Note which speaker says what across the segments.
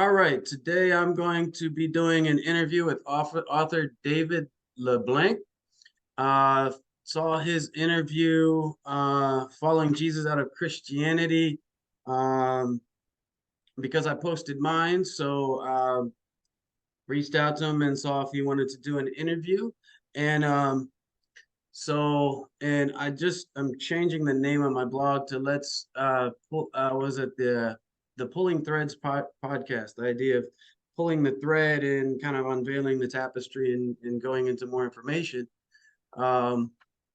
Speaker 1: All right, today I'm going to be doing an interview with author David Leblanc. Uh, Saw his interview following Jesus out of Christianity um, because I posted mine. So reached out to him and saw if he wanted to do an interview. And and I'm changing the name of my blog to was it the Pulling Threads podcast, the idea of pulling the thread and kind of unveiling the tapestry and going into more information.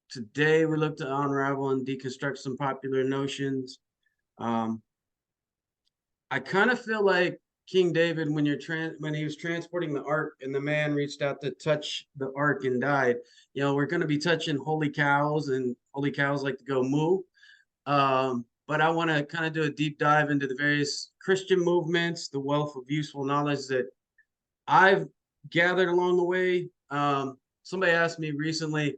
Speaker 1: Today we look to unravel and deconstruct some popular notions. Um, I kind of feel like King David when he was transporting the ark and the man reached out to touch the ark and died. We're going to be touching holy cows, and holy cows like to go moo. But I want to kind of do a deep dive into the various Christian movements, the wealth of useful knowledge that I've gathered along the way. Somebody asked me recently,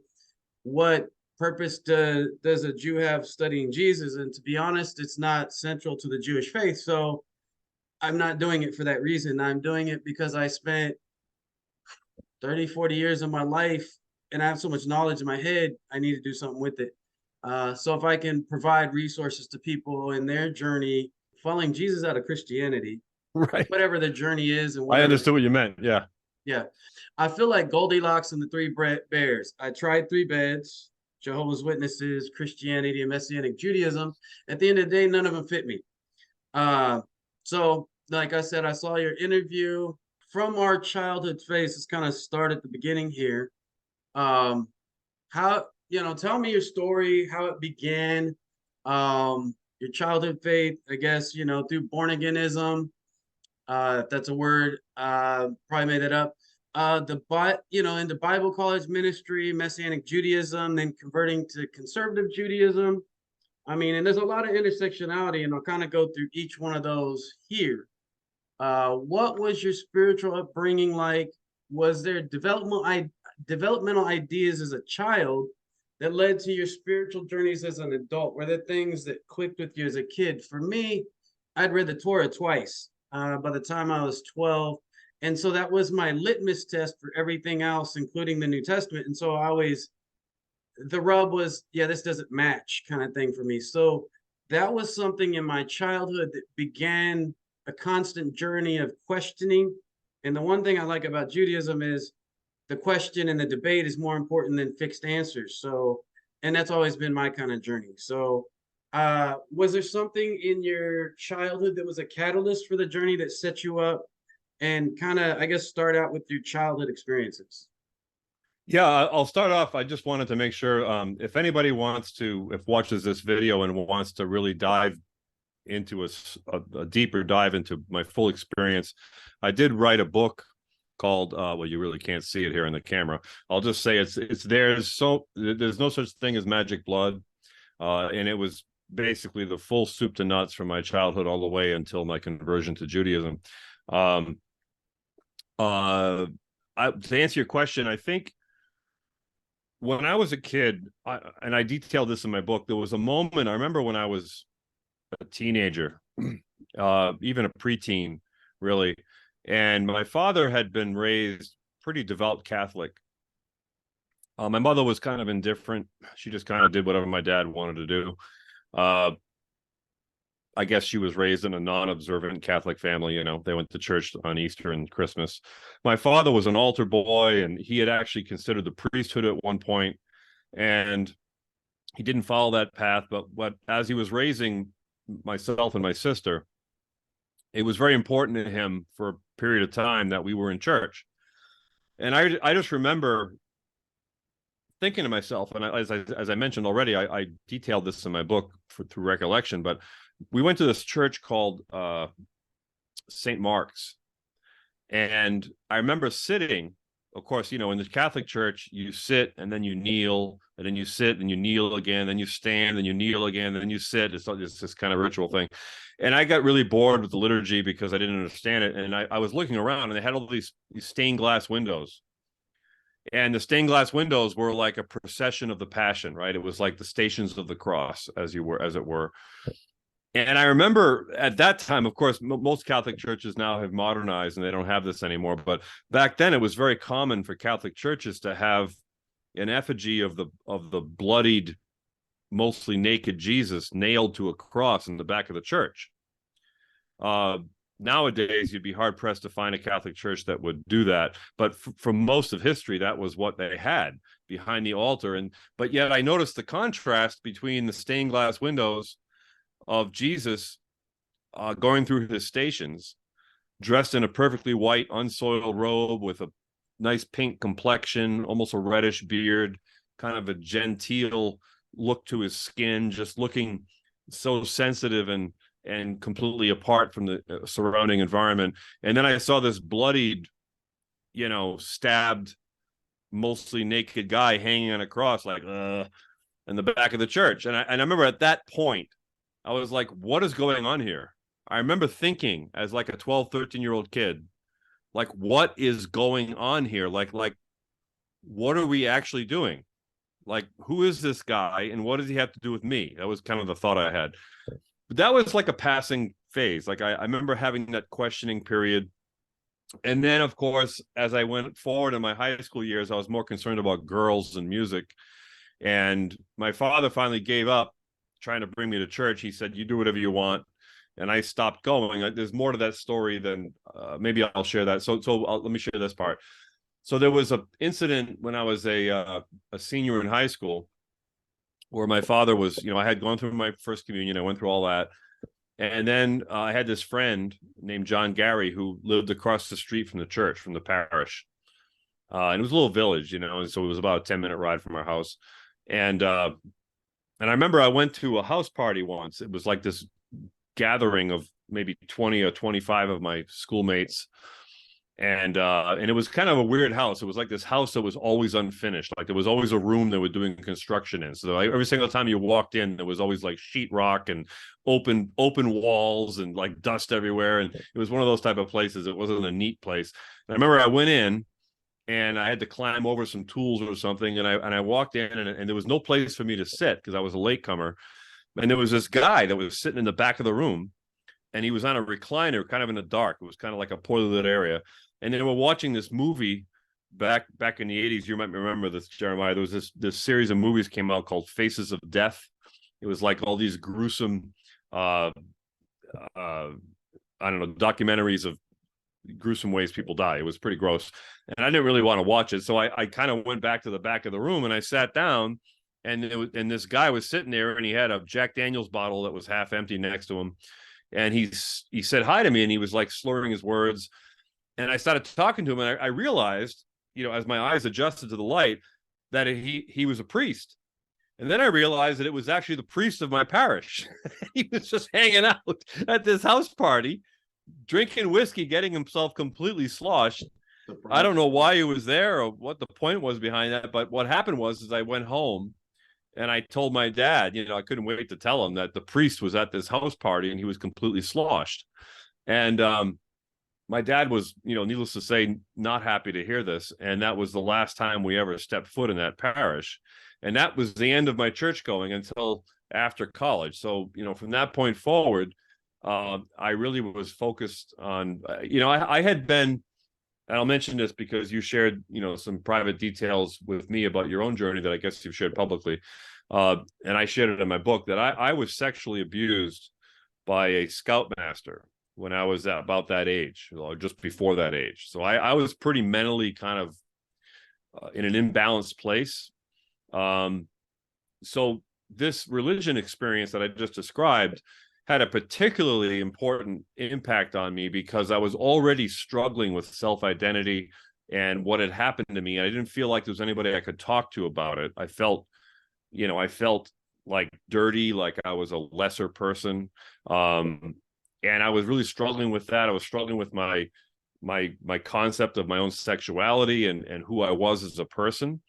Speaker 1: what purpose does a Jew have studying Jesus? And to be honest, it's not central to the Jewish faith. So I'm not doing it for that reason. I'm doing it because I spent 30, 40 years of my life and I have so much knowledge in my head, I need to do something with it. So if I can provide resources to people in their journey, following Jesus out of Christianity,
Speaker 2: Right.
Speaker 1: whatever the journey is, and
Speaker 2: I understood what you meant. Yeah.
Speaker 1: Yeah. I feel like Goldilocks and the Three Bears. I tried three beds, Jehovah's Witnesses, Christianity, and Messianic Judaism. At the end of the day, none of them fit me. So like I said, I saw your interview. From our childhood phase, let's kind of start at the beginning here. Tell me your story, how it began, your childhood faith, I guess, through born againism, if that's a word, probably made that up. Into Bible college ministry, Messianic Judaism, then converting to conservative Judaism. And there's a lot of intersectionality, and I'll kind of go through each one of those here. What was your spiritual upbringing like? Was there developmental ideas as a child that led to your spiritual journeys as an adult? Were there things that clicked with you as a kid? For me, I'd read the Torah twice by the time I was 12. And so that was my litmus test for everything else, including the New Testament. And so the rub was, this doesn't match kind of thing for me. So that was something in my childhood that began a constant journey of questioning. And the one thing I like about Judaism is the question and the debate is more important than fixed answers. So, and that's always been my kind of journey. So, was there something in your childhood that was a catalyst for the journey that set you up? And kind of, I guess, start out with your childhood experiences.
Speaker 2: Yeah, I'll start off. I just wanted to make sure if anybody watches this video and wants to really dive into a deeper dive into my full experience, I did write a book called well, you really can't see it here in the camera. I'll just say it's there. So there's no such thing as magic blood, and it was basically the full soup to nuts from my childhood all the way until my conversion to Judaism. To answer your question, I think when I was a kid, and I detailed this in my book, there was a moment I remember when I was a teenager, even a preteen, really. And my father had been raised pretty devout Catholic. My mother was kind of indifferent. She just kind of did whatever my dad wanted to do. I guess she was raised in a non-observant Catholic family. They went to church on Easter and Christmas. My father was an altar boy, and he had actually considered the priesthood at one point, and he didn't follow that path. But as he was raising myself and my sister, it was very important to him for a period of time that we were in church. And I just remember thinking to myself, and as I mentioned already, I detailed this in my book through recollection, but we went to this church called St. Mark's. And I remember sitting, of course, in the Catholic Church, you sit and then you kneel, and then you sit and you kneel again, then you stand and you kneel again, and then you sit. It's this kind of ritual thing. And I got really bored with the liturgy because I didn't understand it. And I was looking around, and they had all these stained glass windows. And the stained glass windows were like a procession of the Passion, right? It was like the Stations of the Cross, as it were. And I remember at that time, of course, most Catholic churches now have modernized and they don't have this anymore. But back then, it was very common for Catholic churches to have an effigy of the bloodied, mostly naked Jesus nailed to a cross in the back of the church. Uh, Nowadays, you'd be hard pressed to find a Catholic church that would do that. But for most of history, that was what they had behind the altar. But yet, I noticed the contrast between the stained glass windows of Jesus going through his stations, dressed in a perfectly white, unsoiled robe with a nice pink complexion, almost a reddish beard, kind of a genteel look to his skin, just looking so sensitive and completely apart from the surrounding environment. And then I saw this bloodied, stabbed, mostly naked guy hanging on a cross, like in the back of the church. And I remember at that point, I was like, what is going on here? I remember thinking as like a 12, 13-year-old kid, like, what is going on here? Like, what are we actually doing? Like, who is this guy and what does he have to do with me? That was kind of the thought I had. But that was like a passing phase. Like, I remember having that questioning period. And then, of course, as I went forward in my high school years, I was more concerned about girls and music. And my father finally gave up trying to bring me to church. He said, you do whatever you want. And I stopped going. There's more to that story than maybe I'll share that. So let me share this part. So there was an incident when I was a senior in high school where my father was, I had gone through my first communion. I went through all that. And then I had this friend named John Gary who lived across the street from the church, from the parish. And it was a little village, and so it was about a 10-minute ride from our house. And I remember I went to a house party once. It was like this gathering of maybe 20 or 25 of my schoolmates. And it was kind of a weird house. It was like this house that was always unfinished. Like there was always a room they were doing construction in. So like every single time you walked in, there was always like sheetrock and open walls and like dust everywhere. And it was one of those type of places. It wasn't a neat place. And I remember I went in and I had to climb over some tools or something. And I walked in and there was no place for me to sit because I was a latecomer. And there was this guy that was sitting in the back of the room and he was on a recliner kind of in the dark. It was kind of like a poorly lit area. And they were watching this movie back in the 80s. You might remember this, Jeremiah. There was this series of movies came out called Faces of Death. It was like all these gruesome, I don't know, documentaries of gruesome ways people die. It was pretty gross. And I didn't really want to watch it. So I kind of went back to the back of the room and I sat down and this guy was sitting there and he had a Jack Daniels bottle that was half empty next to him. And he said hi to me and he was like slurring his words. And I started talking to him, and I realized, as my eyes adjusted to the light, that he was a priest. And then I realized that it was actually the priest of my parish. He was just hanging out at this house party, drinking whiskey, getting himself completely sloshed. I don't know why he was there or what the point was behind that. But what happened was I went home and I told my dad, I couldn't wait to tell him that the priest was at this house party and he was completely sloshed. And my dad was, needless to say, not happy to hear this. And that was the last time we ever stepped foot in that parish. And that was the end of my church going until after college. So, from that point forward, I really was focused on, I had been, and I'll mention this because you shared, some private details with me about your own journey that I guess you've shared publicly. And I shared it in my book that I was sexually abused by a Scoutmaster when I was about that age, or just before that age. So I was pretty mentally kind of in an imbalanced place. So this religion experience that I just described had a particularly important impact on me because I was already struggling with self-identity and what had happened to me. I didn't feel like there was anybody I could talk to about it. I felt like dirty, like I was a lesser person. And I was really struggling with that. I was struggling with my concept of my own sexuality and who I was as a person.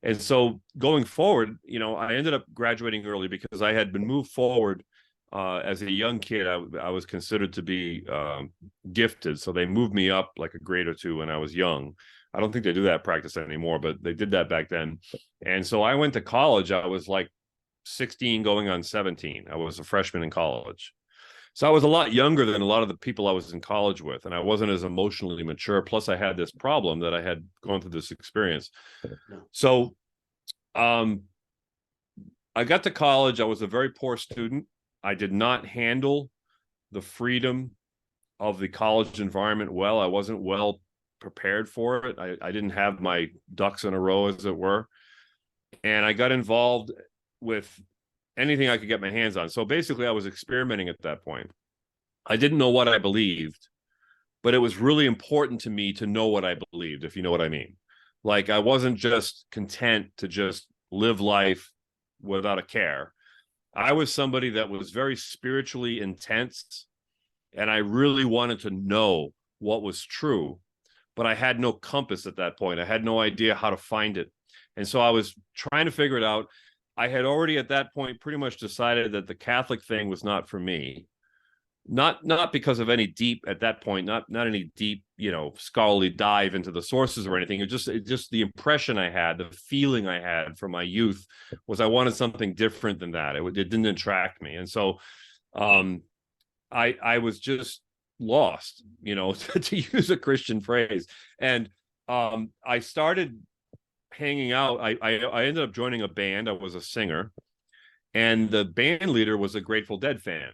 Speaker 2: And so going forward, I ended up graduating early because I had been moved forward as a young kid. I was considered to be gifted. So they moved me up like a grade or two when I was young. I don't think they do that practice anymore, but they did that back then. And so I went to college. I was like 16 going on 17. I was a freshman in college. So I was a lot younger than a lot of the people I was in college with, and I wasn't as emotionally mature. Plus, I had this problem that I had gone through this experience. So I got to college. I was a very poor student. I did not handle the freedom of the college environment well. I wasn't well prepared for it. I didn't have my ducks in a row, as it were. And I got involved with anything I could get my hands on. So basically, I was experimenting at that point. I didn't know what I believed, but it was really important to me to know what I believed, if you know what I mean. Like, I wasn't just content to just live life without a care. I was somebody that was very spiritually intense, and I really wanted to know what was true, but I had no compass at that point. I had no idea how to find it. And so I was trying to figure it out. I had already at that point pretty much decided that the Catholic thing was not for me. Not because of any deep, at that point, not any deep, scholarly dive into the sources or anything. It just the impression I had, the feeling I had from my youth was I wanted something different than that. It didn't attract me. And so I was just lost, to use a Christian phrase. And I started hanging out. I ended up joining a band. I was a singer, and the band leader was a Grateful Dead fan.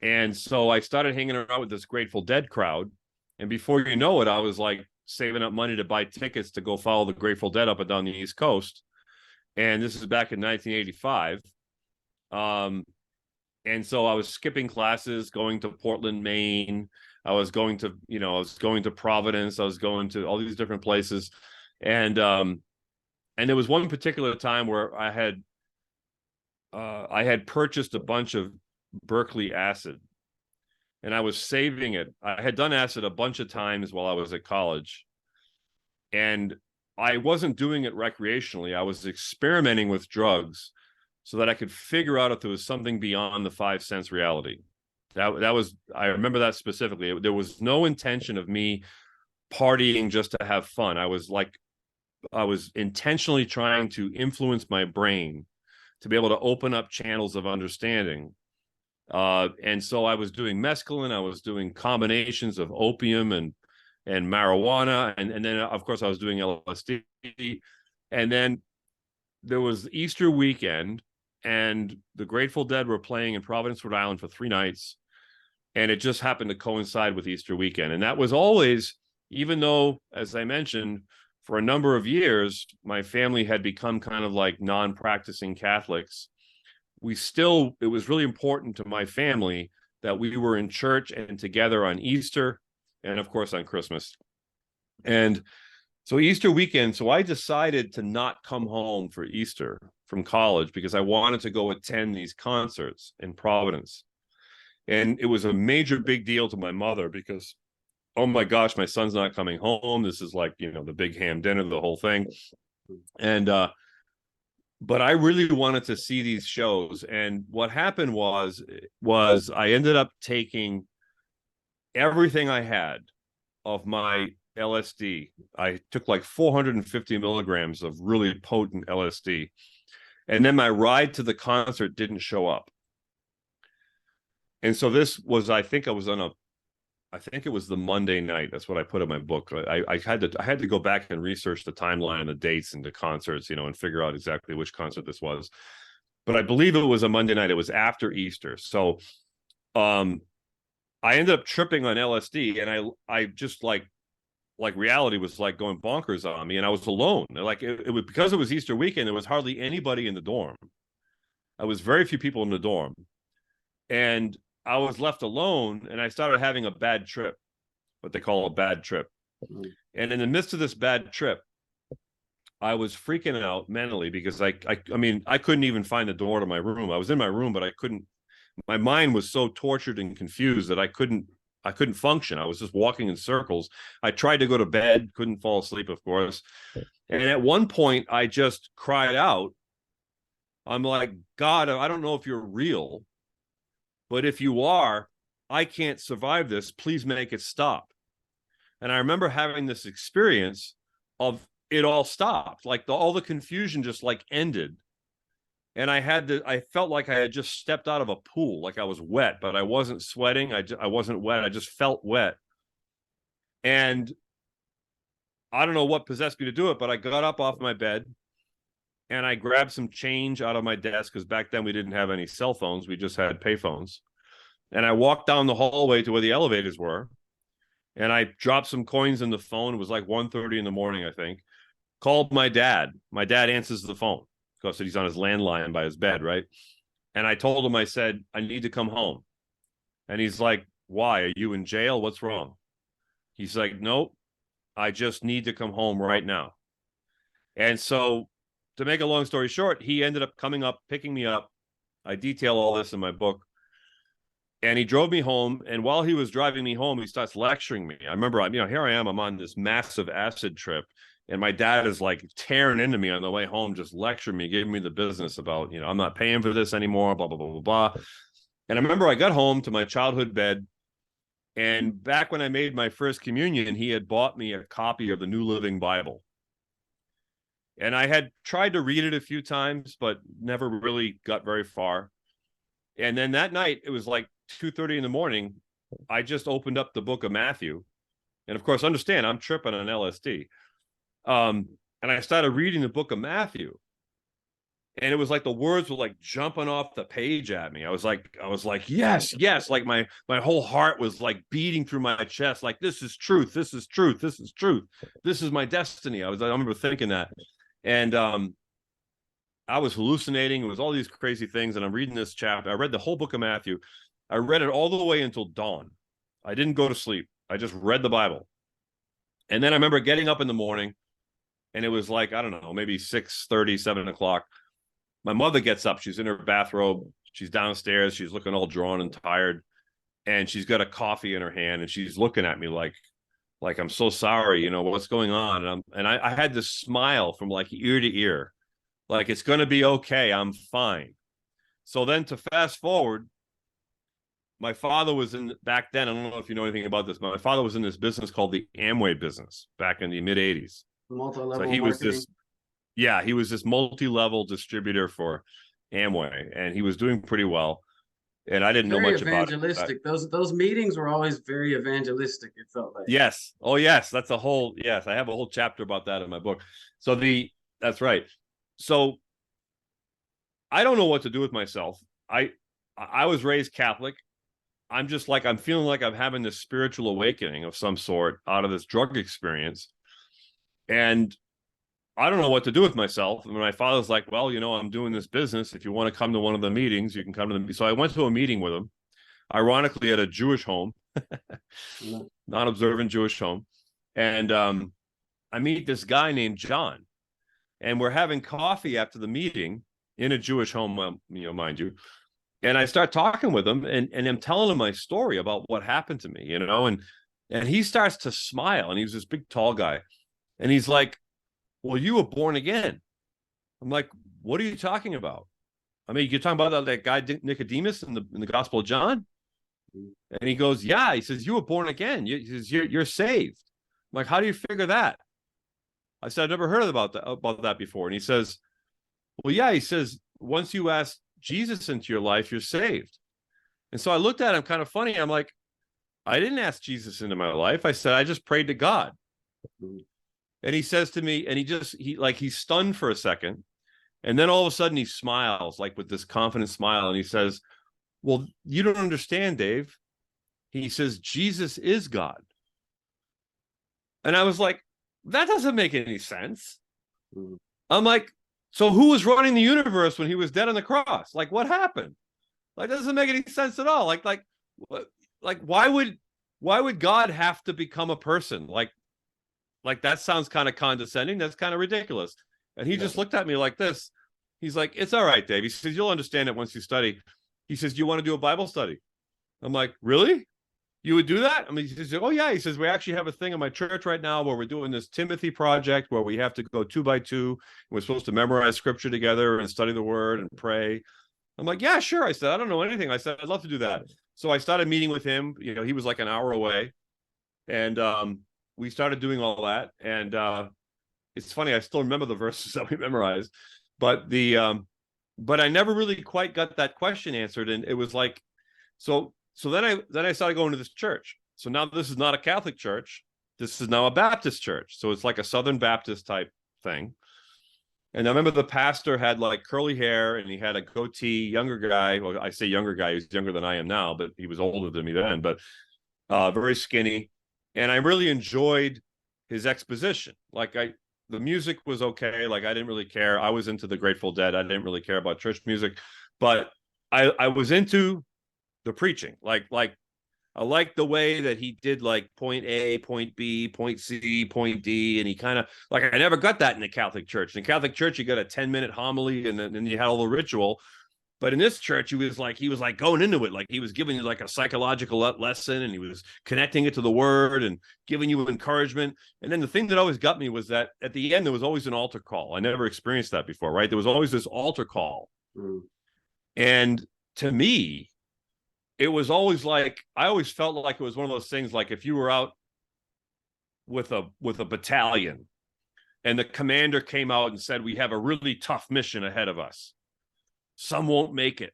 Speaker 2: And so I started hanging around with this Grateful Dead crowd. And before you know it, I was like saving up money to buy tickets to go follow the Grateful Dead up and down the East Coast. And this is back in 1985. And so I was skipping classes, going to Portland, Maine. I was going to Providence. I was going to all these different places. And there was one particular time where I had purchased a bunch of Berkeley acid, and I was saving it. I had done acid a bunch of times while I was at college, and I wasn't doing it recreationally. I was experimenting with drugs so that I could figure out if there was something beyond the 5 sense reality. That was, I remember that specifically. There was no intention of me partying just to have fun. I was intentionally trying to influence my brain to be able to open up channels of understanding. And so I was doing mescaline, I was doing combinations of opium and marijuana, and then of course I was doing LSD. And then there was Easter weekend, and the Grateful Dead were playing in Providence, Rhode Island for 3 nights, and it just happened to coincide with Easter weekend. And that was always, even though, as I mentioned, for a number of years my family had become kind of like non-practicing Catholics, it was really important to my family that we were in church and together on Easter and of course on Christmas. And so Easter weekend, so I decided to not come home for Easter from college because I wanted to go attend these concerts in Providence. And it was a major big deal to my mother because, oh my gosh, my son's not coming home. This is like, the big ham dinner, the whole thing. And but I really wanted to see these shows. And what happened was I ended up taking everything I had of my LSD. I took like 450 milligrams of really potent LSD. And then my ride to the concert didn't show up. And so this was, I think it was the Monday night. That's what I put in my book. I had to go back and research the timeline and the dates and the concerts, and figure out exactly which concert this was. But I believe it was a Monday night. It was after Easter. So I ended up tripping on LSD, and I just like reality was like going bonkers on me, and I was alone. Like it was, because it was Easter weekend, there was hardly anybody in the dorm. I was very few people in the dorm. And I was left alone, and I started having a bad trip, what they call a bad trip. And in the midst of this bad trip, I was freaking out mentally because I couldn't even find the door to my room. I was in my room, but my mind was so tortured and confused that I couldn't function. I was just walking in circles. I tried to go to bed, couldn't fall asleep, of course. And at one point I just cried out. I'm like, God, I don't know if you're real, but if you are, I can't survive this. Please make it stop. And I remember having this experience of it all stopped. Like all the confusion just like ended. And I felt like I had just stepped out of a pool, like I was wet, but I wasn't sweating. I wasn't wet. I just felt wet. And I don't know what possessed me to do it, but I got up off my bed and I grabbed some change out of my desk, because back then we didn't have any cell phones. We just had payphones. And I walked down the hallway to where the elevators were, and I dropped some coins in the phone. It was like 1:30 in the morning, I think. Called my dad. My dad answers the phone because he's on his landline by his bed, right? And I told him, I said, I need to come home. And he's like, why? Are you in jail? What's wrong? He's like, nope, I just need to come home right now. And so, to make a long story short, he ended up coming up, picking me up. I detail all this in my book. And he drove me home. And while he was driving me home, he starts lecturing me. I remember, here I am, I'm on this massive acid trip. And my dad is like tearing into me on the way home, just lecturing me, giving me the business about, I'm not paying for this anymore, blah, blah, blah, blah, blah. And I remember I got home to my childhood bed. And back when I made my first communion, he had bought me a copy of the New Living Bible. And I had tried to read it a few times, but never really got very far. And then that night, it was like 2:30 in the morning. I just opened up the book of Matthew. And of course, understand, I'm tripping on LSD. And I started reading the book of Matthew. And it was like the words were like jumping off the page at me. I was like, yes, yes. Like my whole heart was like beating through my chest. Like, this is truth. This is truth. This is truth. This is my destiny. I remember thinking that. And I was hallucinating. It was all these crazy things. And I'm reading this chapter. I read the whole book of Matthew. I read it all the way until dawn. I didn't go to sleep. I just read the Bible. And then I remember getting up in the morning, and it was like, I don't know, maybe 6:30, 7 o'clock. My mother gets up. She's in her bathrobe. She's downstairs. She's looking all drawn and tired. And she's got a coffee in her hand, and she's looking at me like I'm so sorry, what's going on? And I had this smile from like ear to ear, like, it's going to be okay. I'm fine. So then, to fast forward, my father was back then, I don't know if you know anything about this, but my father was in this business called the Amway business back in the mid 80s.
Speaker 1: Multi-level
Speaker 2: So he was
Speaker 1: marketing.
Speaker 2: he was this multi-level distributor for Amway, and he was doing pretty well. And I didn't know
Speaker 1: Very
Speaker 2: much about it.
Speaker 1: evangelistic. Those meetings were always very evangelistic, it felt like.
Speaker 2: Yes. Oh, yes. I have a whole chapter about that in my book. So that's right. So I don't know what to do with myself. I was raised Catholic. I'm feeling like I'm having this spiritual awakening of some sort out of this drug experience. And I don't know what to do with myself. And my father's like, well, I'm doing this business. If you want to come to one of the meetings, you can come to them. So I went to a meeting with him, ironically at a Jewish home, non-observant Jewish home. And I meet this guy named John, and we're having coffee after the meeting in a Jewish home, mind you. And I start talking with him, and I'm telling him my story about what happened to me, and he starts to smile, and he's this big, tall guy. And he's like, well, you were born again. I'm like, what are you talking about? I mean, you're talking about that guy Nicodemus in the Gospel of John? And he goes, yeah. He says, you were born again. You're saved. I'm like, how do you figure that? I said, I've never heard about that before. And he says, well, yeah. He says, once you ask Jesus into your life, you're saved. And so I looked at him kind of funny. I'm like, I didn't ask Jesus into my life. I said, I just prayed to God. And he says to me, and he's stunned for a second. And then all of a sudden he smiles, like with this confident smile. And he says, well, you don't understand, Dave. He says, Jesus is God. And I was like, that doesn't make any sense. I'm like, so who was running the universe when he was dead on the cross? Like, what happened? Like, that doesn't make any sense at all. Like why would God have to become a person? Like that sounds kind of condescending. That's kind of ridiculous. And he just looked at me like this. He's like, it's all right, Dave. He says, you'll understand it once you study. He says, do you want to do a Bible study? I'm like, really? You would do that? I mean, he says, oh, yeah. He says, we actually have a thing in my church right now where we're doing this Timothy project where we have to go 2 by 2. We're supposed to memorize scripture together and study the word and pray. I'm like, yeah, sure. I said, I don't know anything. I said, I'd love to do that. So I started meeting with him. He was like an hour away. And we started doing all that. And it's funny, I still remember the verses that we memorized. But the but I never really quite got that question answered. And it was like, so then I started going to this church. So now this is not a Catholic church. This is now a Baptist church. So it's like a Southern Baptist type thing. And I remember the pastor had like curly hair and he had a goatee, younger guy. Well, I say younger guy, he's younger than I am now, but he was older than me then, but very skinny. And I really enjoyed his exposition. Like the music was okay. Like I didn't really care. I was into the Grateful Dead. I didn't really care about church music, but I was into the preaching. Like I liked the way that he did like point A, point B, point C, point D. And he kind of like, I never got that in the Catholic church. In the Catholic church, you got a 10-minute homily and then you had all the ritual. But in this church, he was like going into it. Like he was giving you like a psychological lesson and he was connecting it to the word and giving you encouragement. And then the thing that always got me was that at the end, there was always an altar call. I never experienced that before, right? There was always this altar call. And to me, it was always like, I always felt like it was one of those things, like if you were out with a battalion and the commander came out and said, we have a really tough mission ahead of us. Some won't make it.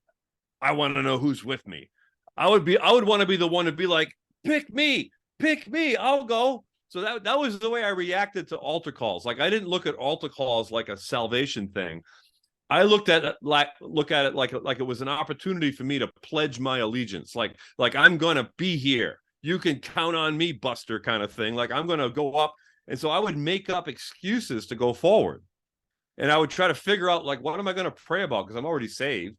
Speaker 2: I want to know who's with me. I would want to be the one to be like, pick me, I'll go. So that was the way I reacted to altar calls. Like I didn't look at altar calls like a salvation thing. I looked at it like it was an opportunity for me to pledge my allegiance. Like I'm gonna be here. You can count on me, Buster, kind of thing. Like I'm gonna go up. And so I would make up excuses to go forward. And I would try to figure out, like, what am I going to pray about? Because I'm already saved.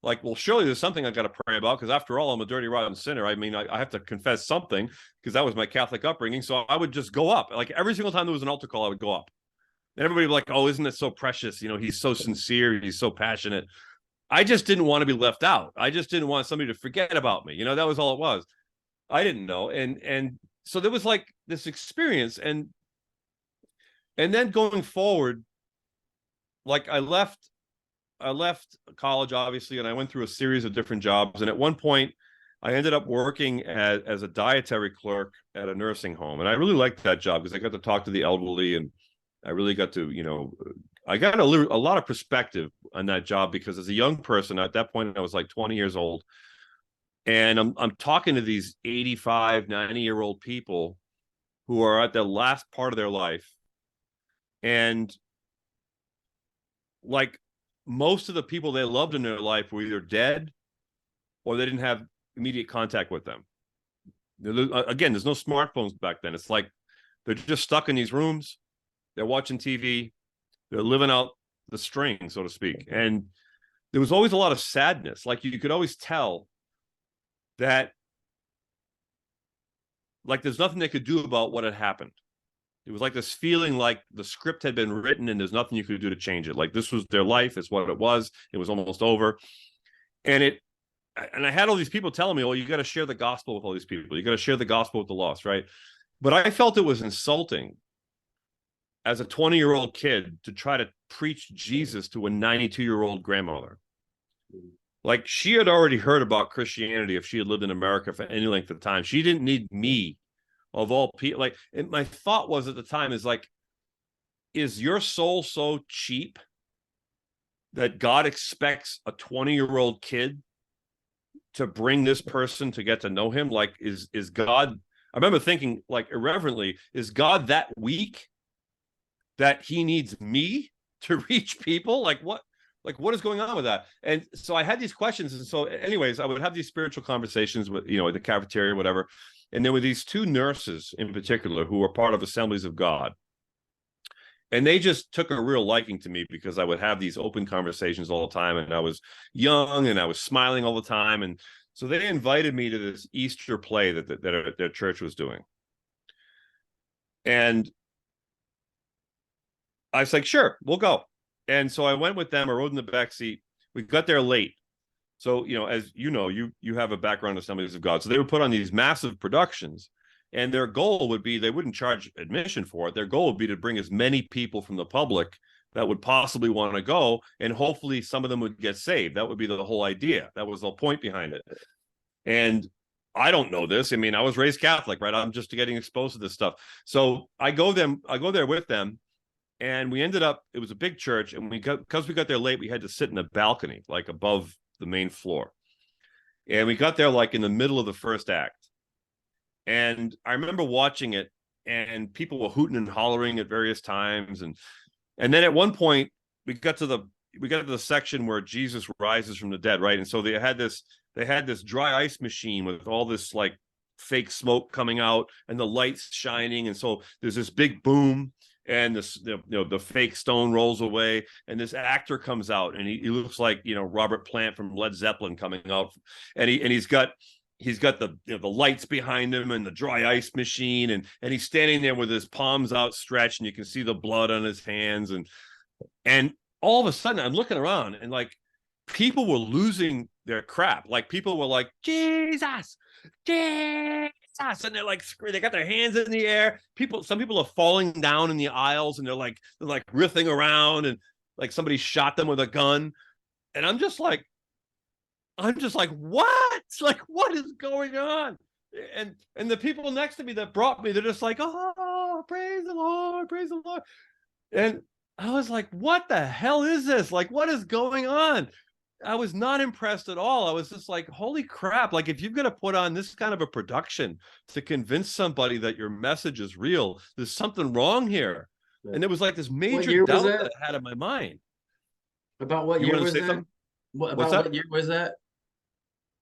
Speaker 2: Like, well, surely there's something I got to pray about, because after all, I'm a dirty, rotten sinner. I mean, I have to confess something, because that was my Catholic upbringing. So I would just go up. Like every single time there was an altar call, I would go up. And everybody would be like, oh, isn't it so precious? You know, he's so sincere. He's so passionate. I just didn't want to be left out. I just didn't want somebody to forget about me. You know, that was all it was. I didn't know. And so there was like this experience. And then going forward, like I left college, obviously, and I went through a series of different jobs. And at one point, I ended up working as a dietary clerk at a nursing home. And I really liked that job because I got to talk to the elderly, and I really got to, you know, I got a lot of perspective on that job, because as a young person, at that point, I was like 20 years old. And I'm talking to these 85, 90-year-old people who are at the last part of their life. And like most of the people they loved in their life were either dead or they didn't have immediate contact with them. Again, there's no smartphones back then. It's like they're just stuck in these rooms. They're watching TV. They're living out the string, so to speak. And there was always a lot of sadness. Like you could always tell that like there's nothing they could do about what had happened. It was like this feeling like the script had been written and there's nothing you could do to change it. Like this was their life. It's what it was. It was almost over. And I had all these people telling me, well, you got to share the gospel with all these people. You got to share the gospel with the lost, right? But I felt it was insulting as a 20-year-old kid to try to preach Jesus to a 92-year-old grandmother. Like she had already heard about Christianity if she had lived in America for any length of time. She didn't need me. Of all people, like, and my thought was at the time is like, is your soul so cheap that God expects a 20-year-old kid to bring this person to get to know him? Like, is God, I remember thinking like irreverently, is God that weak that he needs me to reach people? Like what is going on with that? And so I had these questions. And so anyways, I would have these spiritual conversations with, you know, at the cafeteria, whatever. And there were these two nurses in particular who were part of Assemblies of God. And they just took a real liking to me because I would have these open conversations all the time. And I was young and I was smiling all the time. And so they invited me to this Easter play that their church was doing. And I was like, sure, we'll go. And so I went with them. I rode in the back seat. We got there late. So, you know, as you know, you have a background in Assemblies of God. So they would put on these massive productions, and their goal would be, they wouldn't charge admission for it. Their goal would be to bring as many people from the public that would possibly want to go, and hopefully some of them would get saved. That would be the whole idea. That was the point behind it. And I don't know this. I mean, I was raised Catholic, right? I'm just getting exposed to this stuff. So I go there with them. And we ended up, it was a big church, and because we got there late, we had to sit in a balcony, like above the main floor. And we got there like in the middle of the first act. And I remember watching it, and people were hooting and hollering at various times. And then at one point we got to the section where Jesus rises from the dead, right? And so they had this dry ice machine with all this like fake smoke coming out and the lights shining. And so there's this big boom, and the fake stone rolls away, and this actor comes out, and he looks like Robert Plant from Led Zeppelin coming out, and he's got the the lights behind him and the dry ice machine, and he's standing there with his palms outstretched, and you can see the blood on his hands, and all of a sudden I'm looking around, and like people were losing their crap. Like people were like, Jesus, Jesus. And they're like, they got their hands in the air. Some people are falling down in the aisles, and they're like riffing around, and like somebody shot them with a gun. And I'm just like, what? Like, what is going on? And the people next to me that brought me, they're just like, oh, praise the Lord, praise the Lord. And I was like, what the hell is this? Like, what is going on? I was not impressed at all. I was just like, holy crap. Like, if you're going to put on this kind of a production to convince somebody that your message is real, there's something wrong here. Yeah. And there was like this major doubt that I had in my mind.
Speaker 1: About what year was that? What year was that?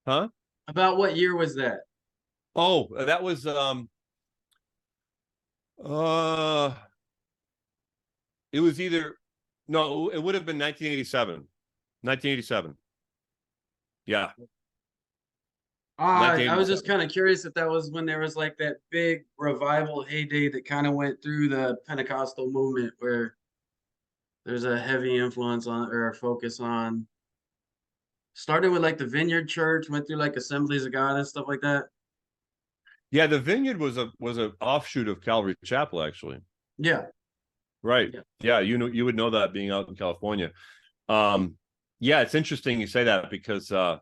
Speaker 2: Huh?
Speaker 1: About what year was that?
Speaker 2: Oh, that was it was it would have been 1987. 1987. Yeah.
Speaker 1: I was just kind of curious if that was when there was like that big revival heyday that kind of went through the Pentecostal movement, where there's a heavy influence on, or a focus on, started with like the Vineyard Church, went through like Assemblies of God and stuff like that.
Speaker 2: Yeah, the Vineyard was a offshoot of Calvary Chapel, actually.
Speaker 1: Yeah.
Speaker 2: Right. Yeah, you would know that being out in California. Yeah, it's interesting you say that, because I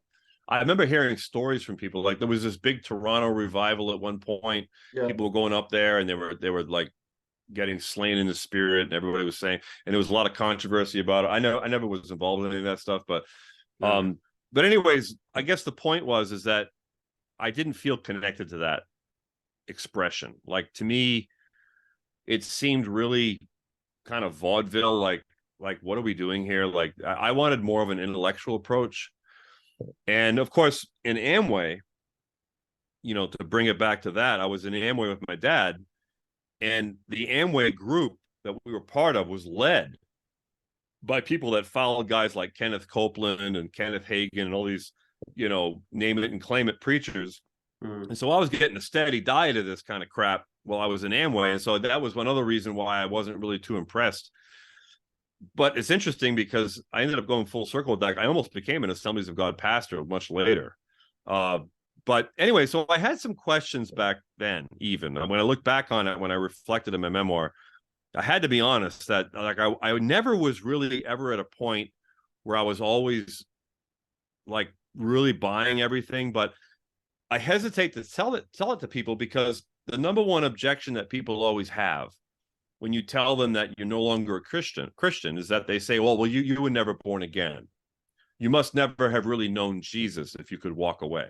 Speaker 2: remember hearing stories from people. Like, there was this big Toronto revival at one point. Yeah. People were going up there, and they were like getting slain in the spirit, and everybody was saying, and there was a lot of controversy about it. I never was involved in any of that stuff, but but anyways, I guess the point is that I didn't feel connected to that expression. Like, to me, it seemed really kind of vaudeville, like what are we doing here? Like, I wanted more of an intellectual approach. And of course, in Amway, to bring it back to that, I was in Amway with my dad, and the Amway group that we were part of was led by people that followed guys like Kenneth Copeland and Kenneth Hagin and all these, name it and claim it preachers. And so I was getting a steady diet of this kind of crap while I was in Amway. And so that was one other reason why I wasn't really too impressed. But it's interesting, because I ended up going full circle with that. I almost became an Assemblies of God pastor much later. But anyway, so I had some questions back then, even. When I look back on it, when I reflected in my memoir, I had to be honest that like I never was really ever at a point where I was always like really buying everything. But I hesitate to tell it to people, because the number one objection that people always have when you tell them that you're no longer a Christian is that they say, well, you were never born again. You must never have really known Jesus if you could walk away.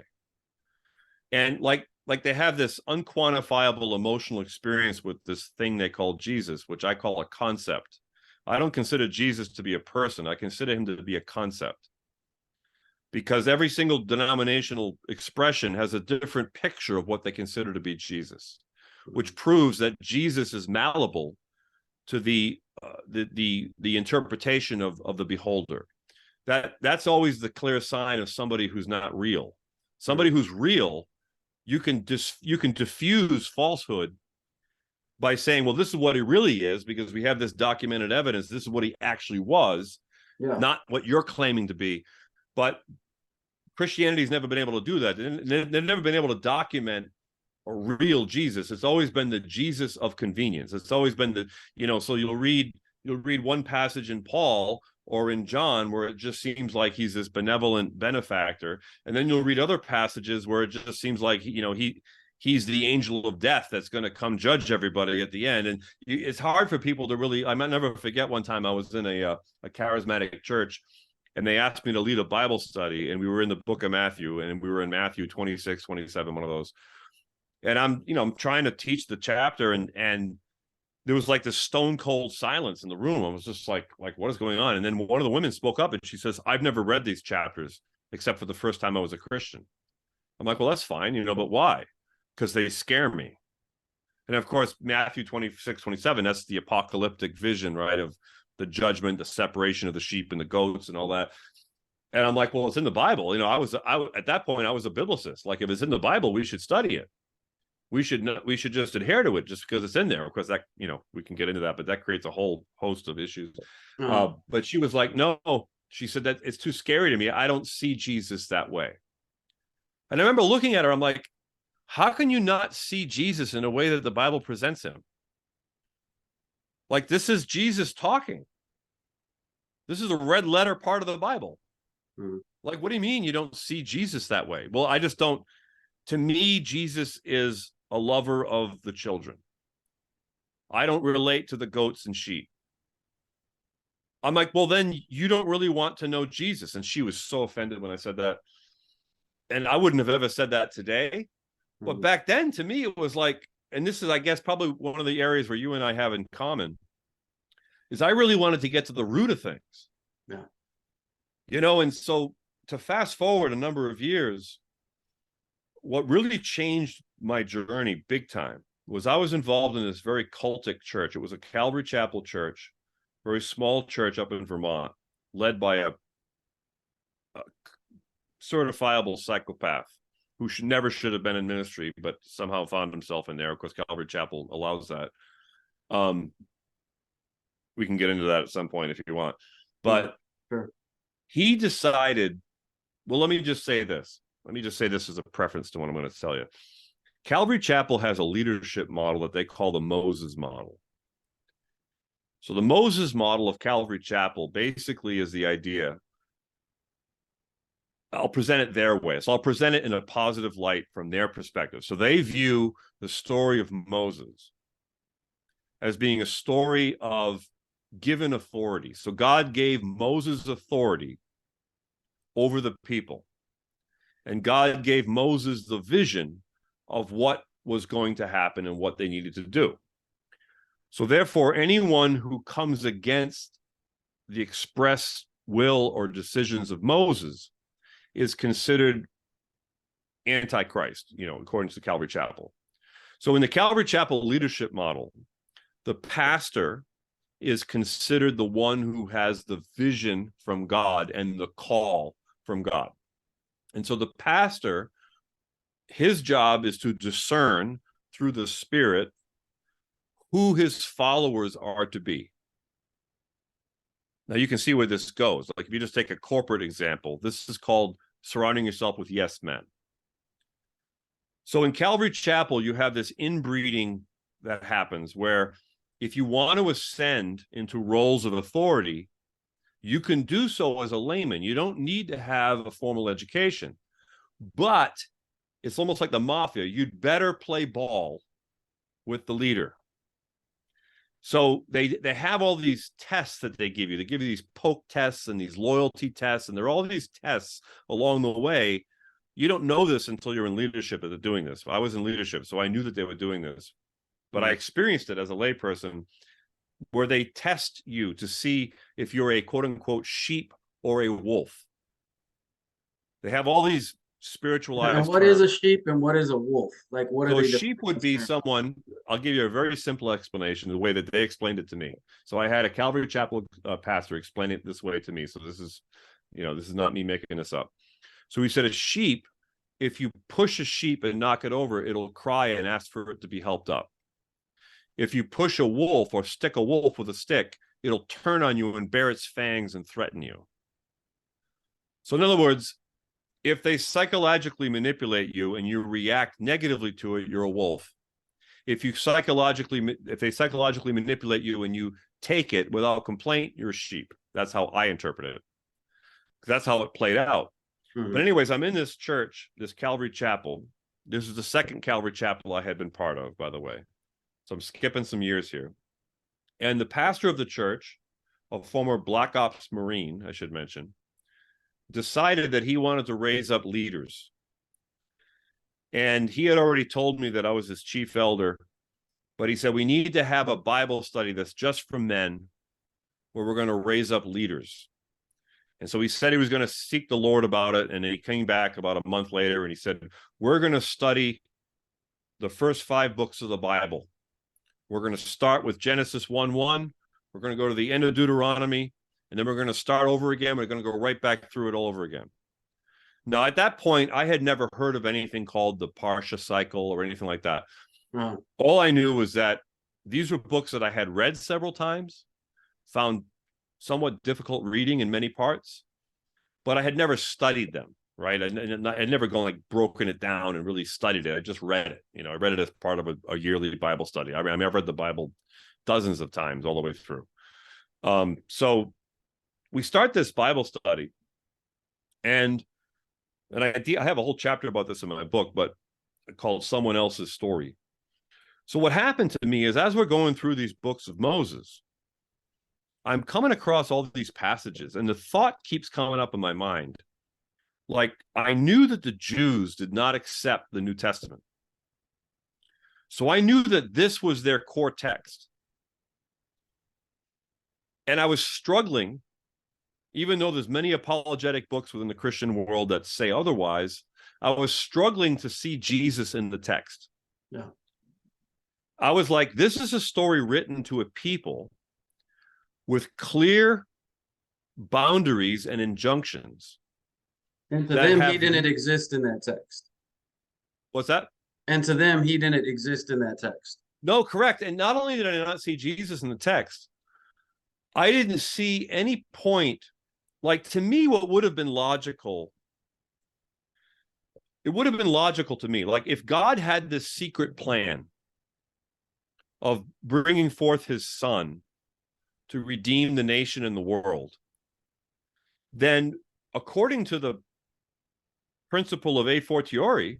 Speaker 2: And like they have this unquantifiable emotional experience with this thing they call Jesus, which I call a concept. I don't consider Jesus to be a person. I consider him to be a concept, because every single denominational expression has a different picture of what they consider to be Jesus, which proves that Jesus is malleable to the interpretation of the beholder. That's always the clear sign of somebody who's not real. Somebody who's real, you can diffuse falsehood by saying, well, this is what he really is, because we have this documented evidence. This is what he actually was, not what you're claiming to be. But Christianity's never been able to do that. They've never been able to document a real Jesus. It's always been the Jesus of convenience. It's always been the, so you'll read one passage in Paul or in John where it just seems like he's this benevolent benefactor, and then you'll read other passages where it just seems like he he's the angel of death that's going to come judge everybody at the end. And it's hard for people to really, I might never forget one time I was in a charismatic church, and they asked me to lead a Bible study, and we were in the book of Matthew, and we were in Matthew 26, 27, one of those. And I'm trying to teach the chapter, and there was like this stone cold silence in the room. I was just like, what is going on? And then one of the women spoke up, and she says, I've never read these chapters except for the first time I was a Christian. I'm like, well, that's fine, but why? Because they scare me. And of course, Matthew 26, 27, that's the apocalyptic vision, right, of the judgment, the separation of the sheep and the goats and all that. And I'm like, well, it's in the Bible. At that point, I was a biblicist. Like, if it's in the Bible, we should study it. We should just adhere to it just because it's in there. Of course, that, we can get into that, but that creates a whole host of issues. But she was like, no, she said that it's too scary to me. I don't see Jesus that way. And I remember looking at her, I'm like, how can you not see Jesus in a way that the Bible presents him? Like, this is Jesus talking. This is a red letter part of the Bible. Like, what do you mean you don't see Jesus that way? Well, I just don't. To me, Jesus is a lover of the children. I don't relate to the goats and sheep. I'm like, well, then you don't really want to know Jesus. And she was so offended when I said that. And I wouldn't have ever said that today. But back then, to me, it was like, and this is, I guess, probably one of the areas where you and I have in common, is I really wanted to get to the root of things.
Speaker 1: Yeah.
Speaker 2: And so to fast forward a number of years, what really changed my journey big time was I was involved in this very cultic church. It was a Calvary Chapel church, very small church up in Vermont, led by a certifiable psychopath who never should have been in ministry, but somehow found himself in there. Of course, Calvary Chapel allows that. We can get into that at some point if you want. But
Speaker 1: sure.
Speaker 2: He decided, well, let me just say this. Let me just say this as a preference to what I'm going to tell you. Calvary Chapel has a leadership model that they call the Moses model. So the Moses model of Calvary Chapel basically is the idea. I'll present it their way. So I'll present it in a positive light from their perspective. So they view the story of Moses as being a story of given authority. So God gave Moses authority over the people. And God gave Moses the vision of what was going to happen and what they needed to do. So therefore, anyone who comes against the express will or decisions of Moses is considered antichrist, according to Calvary Chapel. So in the Calvary Chapel leadership model, the pastor is considered the one who has the vision from God and the call from God. And so the pastor, his job is to discern through the Spirit who his followers are to be. Now you can see where this goes. Like if you just take a corporate example, this is called surrounding yourself with yes men. So in Calvary Chapel, you have this inbreeding that happens where if you want to ascend into roles of authority, you can do so as a layman. You don't need to have a formal education, but it's almost like the mafia. You'd better play ball with the leader. So they have all these tests that they give you. They give you these poke tests and these loyalty tests, and there are all these tests along the way. You don't know this until you're in leadership that they're doing this. I was in leadership, so I knew that they were doing this. But I experienced it as a layperson where they test you to see if you're a quote-unquote sheep or a wolf. They have all these spiritualized
Speaker 1: And what terms. Is a sheep and what is a wolf? Like, what
Speaker 2: so
Speaker 1: are they?
Speaker 2: A sheep would be someone, I'll give you a very simple explanation, the way that they explained it to me. So I had a Calvary Chapel pastor explain it this way to me. So this is not me making this up. So he said a sheep, if you push a sheep and knock it over, it'll cry and ask for it to be helped up. If you push a wolf or stick a wolf with a stick, it'll turn on you and bare its fangs and threaten you. So in other words, if they psychologically manipulate you and you react negatively to it, you're a wolf. If they psychologically manipulate you and you take it without complaint, you're a sheep. That's how I interpret it. That's how it played out. Mm-hmm. But anyways, I'm in this church, this Calvary Chapel, This is the second Calvary Chapel I had been part of, by the way. So I'm skipping some years here. And the pastor of the church, a former Black Ops Marine, I should mention, decided that he wanted to raise up leaders. And he had already told me that I was his chief elder, but he said, we need to have a Bible study that's just for men, where we're going to raise up leaders. And so he said he was going to seek the Lord about it. And he came back about a month later and he said, we're going to study the first 5 books of the Bible. We're going to start with Genesis 1:1. We're going to go to the end of Deuteronomy, and then we're going to start over again. We're going to go right back through it all over again. Now, at that point, I had never heard of anything called the Parsha cycle or anything like that. All I knew was that these were books that I had read several times, found somewhat difficult reading in many parts, but I had never studied them, right? I'd never gone like broken it down and really studied it. I just read it. You know, I read it as part of a yearly Bible study. I mean, I've read the Bible dozens of times all the way through. So we start this Bible study, and I have a whole chapter about this in my book, but called Someone Else's Story. So what happened to me is, as we're going through these books of Moses, I'm coming across all these passages, and the thought keeps coming up in my mind. Like, I knew that the Jews did not accept the New Testament. So I knew that this was their core text. And I was struggling, even though there's many apologetic books within the Christian world that say otherwise, I was struggling to see Jesus in the text.
Speaker 1: Yeah.
Speaker 2: I was like, this is a story written to a people with clear boundaries and injunctions.
Speaker 1: And to them, he didn't exist in that text.
Speaker 2: What's that?
Speaker 1: And to them, he didn't exist in that text.
Speaker 2: No, correct. And not only did I not see Jesus in the text, I didn't see any point. Like, to me, what would have been logical, it would have been logical to me. Like, if God had this secret plan of bringing forth his son to redeem the nation and the world, then according to the principle of a fortiori,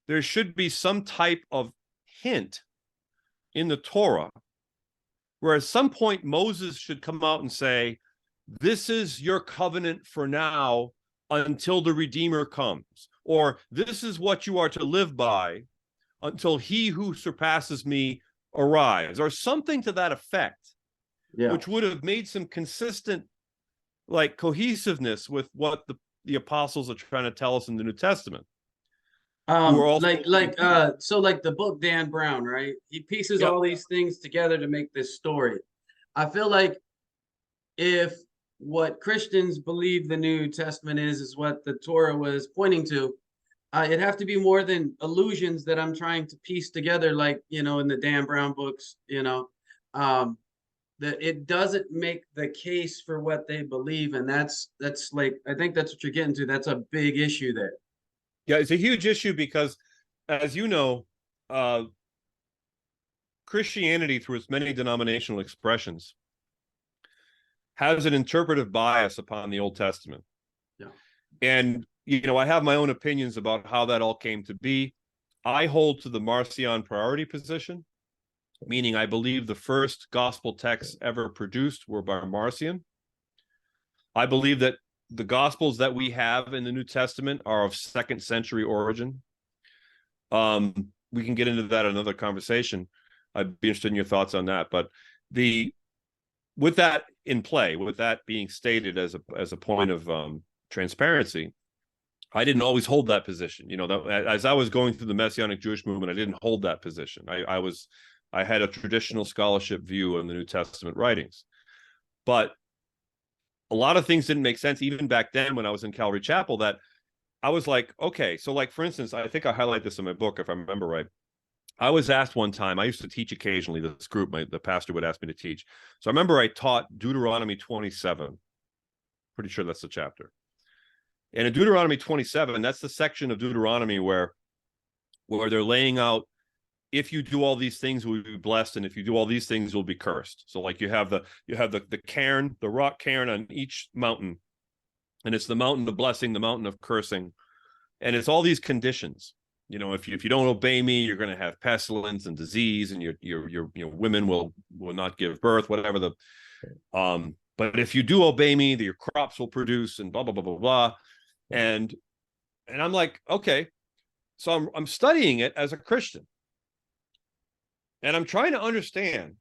Speaker 2: there should be some type of hint in the Torah where at some point Moses should come out and say, this is your covenant for now until the Redeemer comes, or this is what you are to live by until he who surpasses me arrives, or something to that effect. Yeah. Which would have made some consistent, like, cohesiveness with what the apostles are trying to tell us in the New Testament.
Speaker 1: So like the book Dan Brown, right? He pieces all these things together to make this story. I feel like if what Christians believe the New Testament is what the Torah was pointing to, it'd have to be more than illusions that I'm trying to piece together, like, you know, in the Dan Brown books, you know, that it doesn't make the case for what they believe. And that's like, I think that's what you're getting to. That's a big issue there.
Speaker 2: Yeah, it's a huge issue because, as you know, Christianity, through its many denominational expressions, has an interpretive bias upon the Old Testament. Yeah. And, you know, I have my own opinions about how that all came to be. I hold to the Marcion priority position, meaning I believe the first gospel texts ever produced were by Marcion. I believe that the gospels that we have in the New Testament are of 2nd century origin. We can get into that in another conversation. I'd be interested in your thoughts on that. But with that in play, with that being stated as a point of transparency, I didn't always hold that position. You know, as I was going through the Messianic Jewish movement, I didn't hold that position. I had a traditional scholarship view on the New Testament writings, but a lot of things didn't make sense even back then when I was in Calvary Chapel, that I was like, okay, so like, for instance, I think I highlight this in my book, if I remember right. I was asked one time, I used to teach occasionally, this group, the pastor would ask me to teach. So I remember I taught Deuteronomy 27. Pretty sure that's the chapter. And in Deuteronomy 27, that's the section of Deuteronomy where they're laying out, if you do all these things, we'll be blessed, and if you do all these things, we'll be cursed. So like you have the cairn, the rock cairn on each mountain, and it's the mountain of blessing, the mountain of cursing, and it's all these conditions. if you don't obey me, you're going to have pestilence and disease, and your women will not give birth, whatever the but if you do obey me, your crops will produce, and blah blah blah blah blah. And I'm like, okay. So I'm studying it as a Christian, and I'm trying to understand,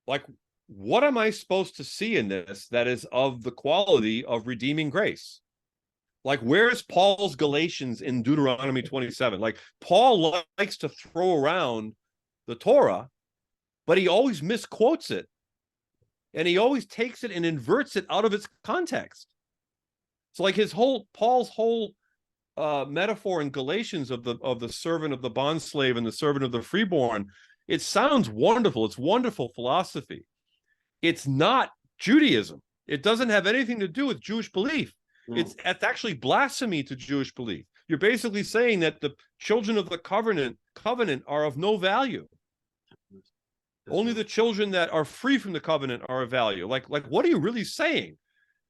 Speaker 2: like, what am I supposed to see in this that is of the quality of redeeming grace? Like, where's Paul's Galatians in Deuteronomy 27? Like, Paul likes to throw around the Torah, but he always misquotes it. And he always takes it and inverts it out of its context. So like Paul's whole metaphor in Galatians of the servant of the bondslave and the servant of the freeborn, it sounds wonderful. It's wonderful philosophy. It's not Judaism. It doesn't have anything to do with Jewish belief. No. It's actually blasphemy to Jewish belief. You're basically saying that the children of the covenant are of no value. Only the children that are free from the covenant are of value. Like, what are you really saying?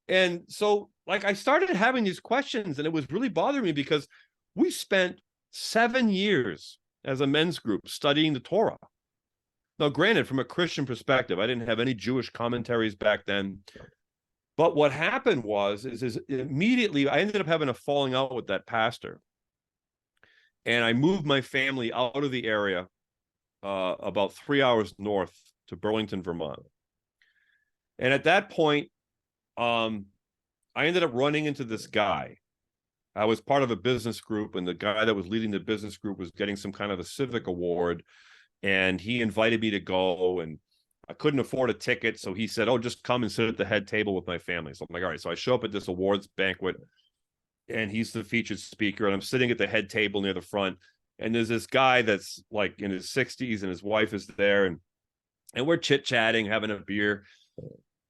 Speaker 2: And so, like, I started having these questions, and it was really bothering me because we spent 7 years as a men's group studying the Torah. Now, granted, from a Christian perspective, I didn't have any Jewish commentaries back then. But what happened is immediately I ended up having a falling out with that pastor. And I moved my family out of the area about 3 hours north to Burlington, Vermont. And at that point, I ended up running into this guy. I was part of a business group, and the guy that was leading the business group was getting some kind of a civic award, and he invited me to go, and I couldn't afford a ticket, so he said, oh, just come and sit at the head table with my family. So I'm like, all right. So I show up at this awards banquet, and he's the featured speaker, and I'm sitting at the head table near the front, and there's this guy that's like in his 60s, and his wife is there, and we're chit-chatting, having a beer.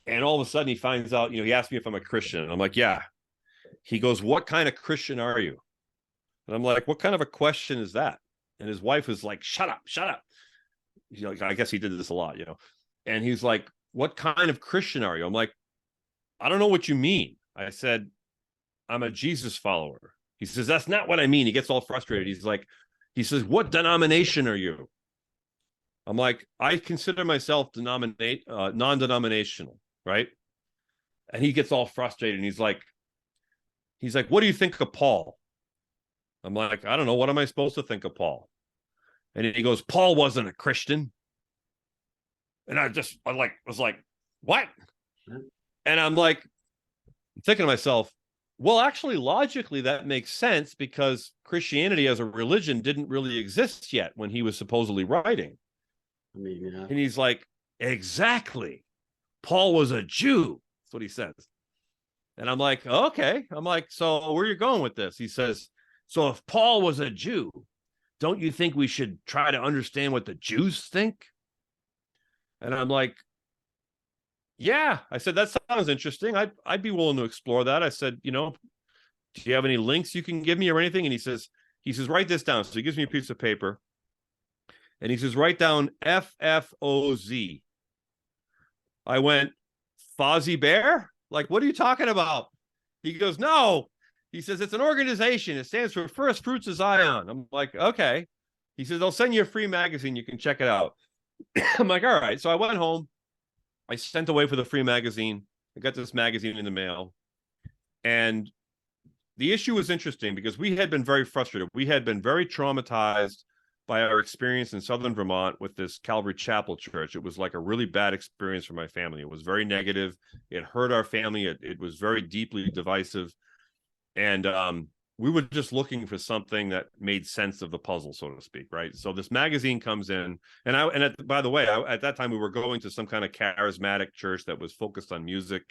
Speaker 2: And all of a sudden he finds out, he asked me if I'm a Christian. And I'm like, yeah. He goes, what kind of Christian are you? And I'm like, what kind of a question is that? And his wife is like, shut up. I guess he did this a lot, And he's like, what kind of Christian are you? I'm like, I don't know what you mean. I said, I'm a Jesus follower. He says, that's not what I mean. He gets all frustrated. He says, what denomination are you? I'm like, I consider myself non-denominational, right? And he gets all frustrated, and he's like, what do you think of Paul? I'm like, I don't know. What am I supposed to think of Paul? And he goes, Paul wasn't a Christian. And I was like, what? And I'm like, thinking to myself, well, actually, logically, that makes sense because Christianity as a religion didn't really exist yet when he was supposedly writing. I mean, yeah. And he's like, exactly. Paul was a Jew. That's what he says. And I'm like, okay. I'm like, so where are you going with this? He says, so if Paul was a Jew, don't you think we should try to understand what the Jews think? And I'm like, yeah. I said, that sounds interesting. I'd be willing to explore that. I said, do you have any links you can give me or anything? And he says, write this down. So he gives me a piece of paper, and he says, write down FFOZ. I went, Fozzie Bear? Like, what are you talking about? He goes, no. He says, it's an organization. It stands for First Fruits of Zion. I'm like, okay. He says, I'll send you a free magazine. You can check it out. I'm like, all right. So I went home. I sent away for the free magazine. I got this magazine in the mail. And the issue was interesting because we had been very frustrated. We had been very traumatized by our experience in Southern Vermont with this Calvary Chapel church. It was like a really bad experience for my family. It was very negative. It hurt our family. It was very deeply divisive. And we were just looking for something that made sense of the puzzle, so to speak, right? So this magazine comes in, by the way, at that time we were going to some kind of charismatic church that was focused on music,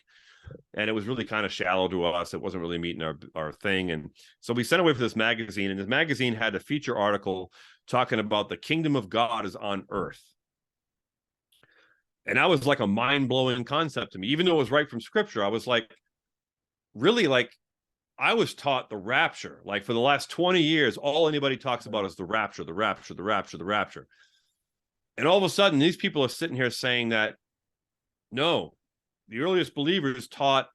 Speaker 2: and it was really kind of shallow to us. It wasn't really meeting our thing. And so we sent away for this magazine, and this magazine had a feature article talking about the kingdom of God is on earth. And that was like a mind-blowing concept to me. Even though it was right from scripture, I was like, really, like, I was taught the rapture. Like, for the last 20 years, all anybody talks about is the rapture, the rapture, the rapture, the rapture. And all of a sudden, these people are sitting here saying that, no, the earliest believers taught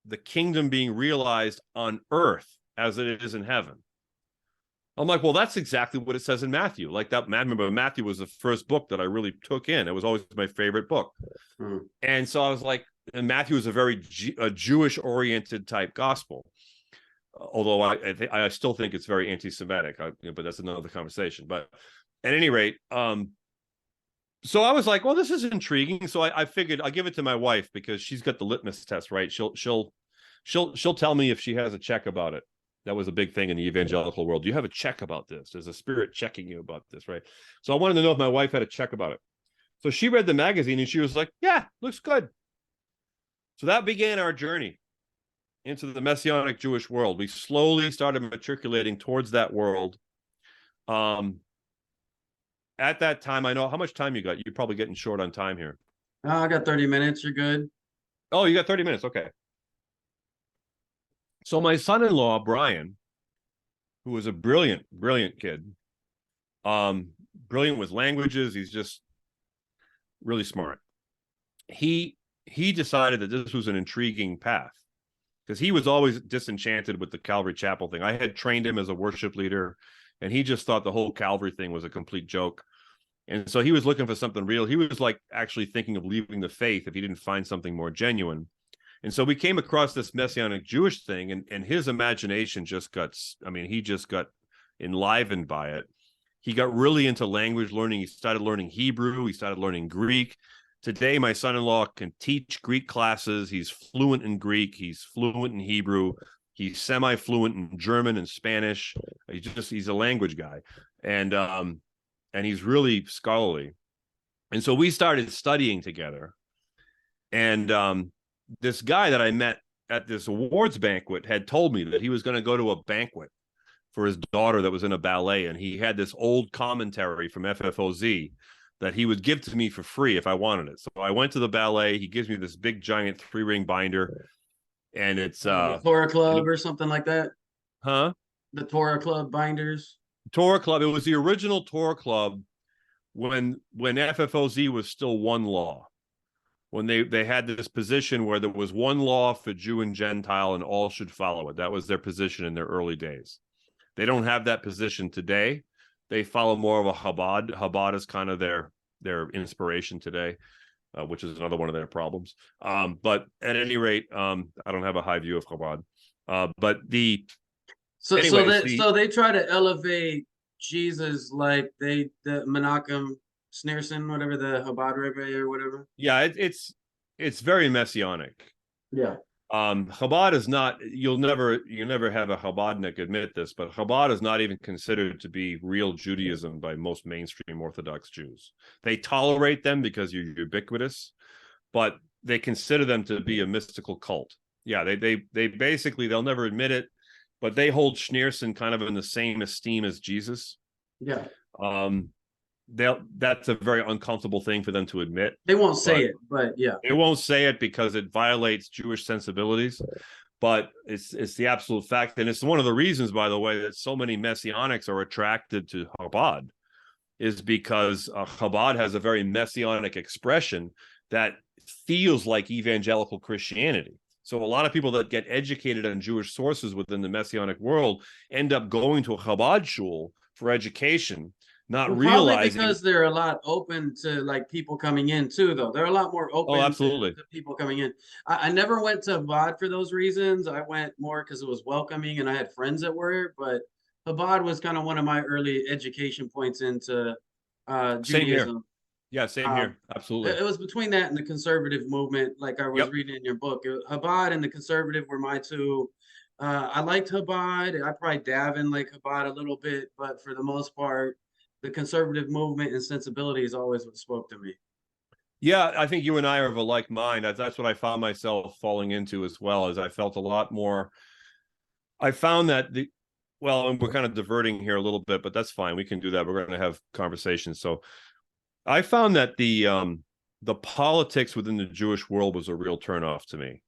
Speaker 2: the kingdom being realized on earth as it is in heaven. I'm like, well, that's exactly what it says in Matthew. Like that, I remember Matthew was the first book that I really took in. It was always my favorite book. And so I was like, and Matthew is a very Jewish-oriented type gospel. Although I still think it's very anti-Semitic, but that's another conversation. But at any rate, so I was like, well, this is intriguing. So I figured I'll give it to my wife because she's got the litmus test, right? She'll tell me if she has a check about it. That was a big thing in the evangelical world. Do you have a check about this? There's a spirit checking you about this, right? So I wanted to know if my wife had a check about it. So she read the magazine and she was like, yeah, looks good. So that began our journey into the Messianic Jewish world. We slowly started matriculating towards that world. At that time, I know how much time you got. You're probably getting short on time here.
Speaker 1: I got 30 minutes. You're good.
Speaker 2: Oh, you got 30 minutes. Okay. So my son-in-law, Brian, who was a brilliant, brilliant kid, brilliant with languages. He's just really smart. He decided that this was an intriguing path because he was always disenchanted with the Calvary Chapel thing. I had trained him as a worship leader, and he just thought the whole Calvary thing was a complete joke. And so he was looking for something real. He was like actually thinking of leaving the faith if he didn't find something more genuine. And so we came across this Messianic Jewish thing, and his imagination just got, he just got enlivened by it. He got really into language learning. He started learning Hebrew. He started learning Greek. Today, my son-in-law can teach Greek classes. He's fluent in Greek. He's fluent in Hebrew. He's semi-fluent in German and Spanish. He's a language guy. And he's really scholarly. And so we started studying together. And this guy that I met at this awards banquet had told me that he was going to go to a banquet for his daughter that was in a ballet. And he had this old commentary from FFOZ that he would give to me for free if I wanted it. So I went to the ballet. He gives me this big giant 3-ring binder. And it's
Speaker 1: the Torah Club or something like that.
Speaker 2: Huh?
Speaker 1: The Torah Club binders.
Speaker 2: Torah Club. It was the original Torah Club when FFOZ was still one law. When they had this position where there was one law for Jew and Gentile and all should follow it. That was their position in their early days. They don't have that position today. They follow more of a Chabad. Chabad is kind of their inspiration today, which is another one of their problems. But at any rate, I don't have a high view of Chabad.
Speaker 1: So they try to elevate Jesus like the Menachem Schneerson, whatever, the Chabad Rebbe or whatever.
Speaker 2: Yeah, it's very messianic.
Speaker 1: Yeah.
Speaker 2: Chabad is not, you'll never have a Chabadnik admit this, but Chabad is not even considered to be real Judaism by most mainstream Orthodox Jews. They tolerate them because you're ubiquitous, but they consider them to be a mystical cult. Yeah, they basically, they'll never admit it, but they hold Schneerson kind of in the same esteem as Jesus.
Speaker 1: Yeah.
Speaker 2: That's a very uncomfortable thing for them to admit.
Speaker 1: They won't say it, but yeah.
Speaker 2: They won't say it because it violates Jewish sensibilities, but it's the absolute fact. And it's one of the reasons, by the way, that so many Messianics are attracted to Chabad is because Chabad has a very Messianic expression that feels like evangelical Christianity. So a lot of people that get educated on Jewish sources within the Messianic world end up going to a Chabad shul for education, not realizing,
Speaker 1: because they're a lot open to like people coming in too, though. They're a lot more open
Speaker 2: absolutely.
Speaker 1: to people coming in. I never went to Chabad for those reasons. I went more because it was welcoming and I had friends that were, but Chabad was kind of one of my early education points into Judaism.
Speaker 2: Same here. Yeah, same here. Absolutely.
Speaker 1: It was between that and the conservative movement, like I was reading in your book. Chabad and the conservative were my two. I liked Chabad. I probably dab in like Chabad a little bit, but for the most part, the conservative movement and sensibility is always what spoke to me.
Speaker 2: Yeah, I think you and I are of a like mind. That's what I found myself falling into as well, as I felt a lot more. I found that and we're kind of diverting here a little bit, but that's fine. We can do that. We're going to have conversations. So I found that the politics within the Jewish world was a real turnoff to me.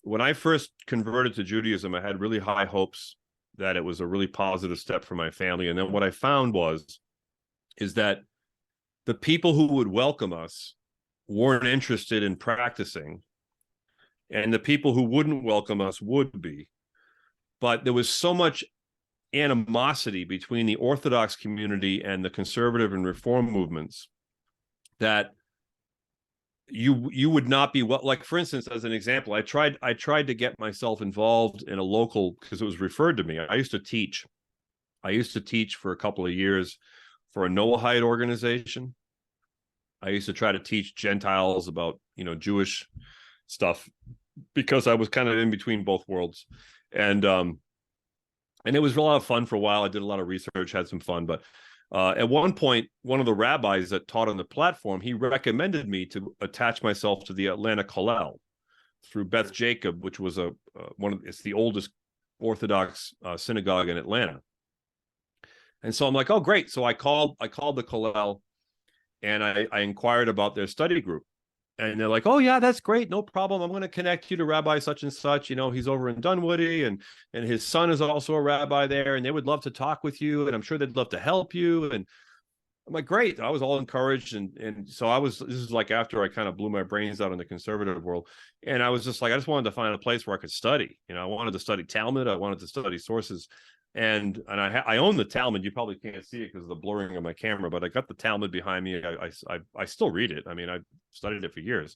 Speaker 2: When I first converted to Judaism, I had really high hopes that it was a really positive step for my family. And then what I found is that the people who would welcome us weren't interested in practicing, and the people who wouldn't welcome us would be. But there was so much animosity between the Orthodox community and the conservative and reform movements that you would not be well. Like, for instance, as an example, I tried to get myself involved in a local, because it was referred to me. I used to teach for a couple of years for a Noahide organization. I used to try to teach Gentiles about, Jewish stuff, because I was kind of in between both worlds. And it was a lot of fun for a while. I did a lot of research, had some fun, but at one point, one of the rabbis that taught on the platform, he recommended me to attach myself to the Atlanta Kollel through Beth Jacob, which was it's the oldest Orthodox synagogue in Atlanta. And so I'm like, oh, great. So I called the Kollel, and I inquired about their study group. And they're like, oh, yeah, that's great. No problem. I'm going to connect you to Rabbi such and such. He's over in Dunwoody, and his son is also a rabbi there, and they would love to talk with you, and I'm sure they'd love to help you. And I'm like, great. I was all encouraged. And so this is like after I kind of blew my brains out in the conservative world. And I was just like, I just wanted to find a place where I could study. I wanted to study Talmud. I wanted to study sources. And I own the Talmud. You probably can't see it because of the blurring of my camera, but I got the Talmud behind me. I still read it. I mean, I've studied it for years.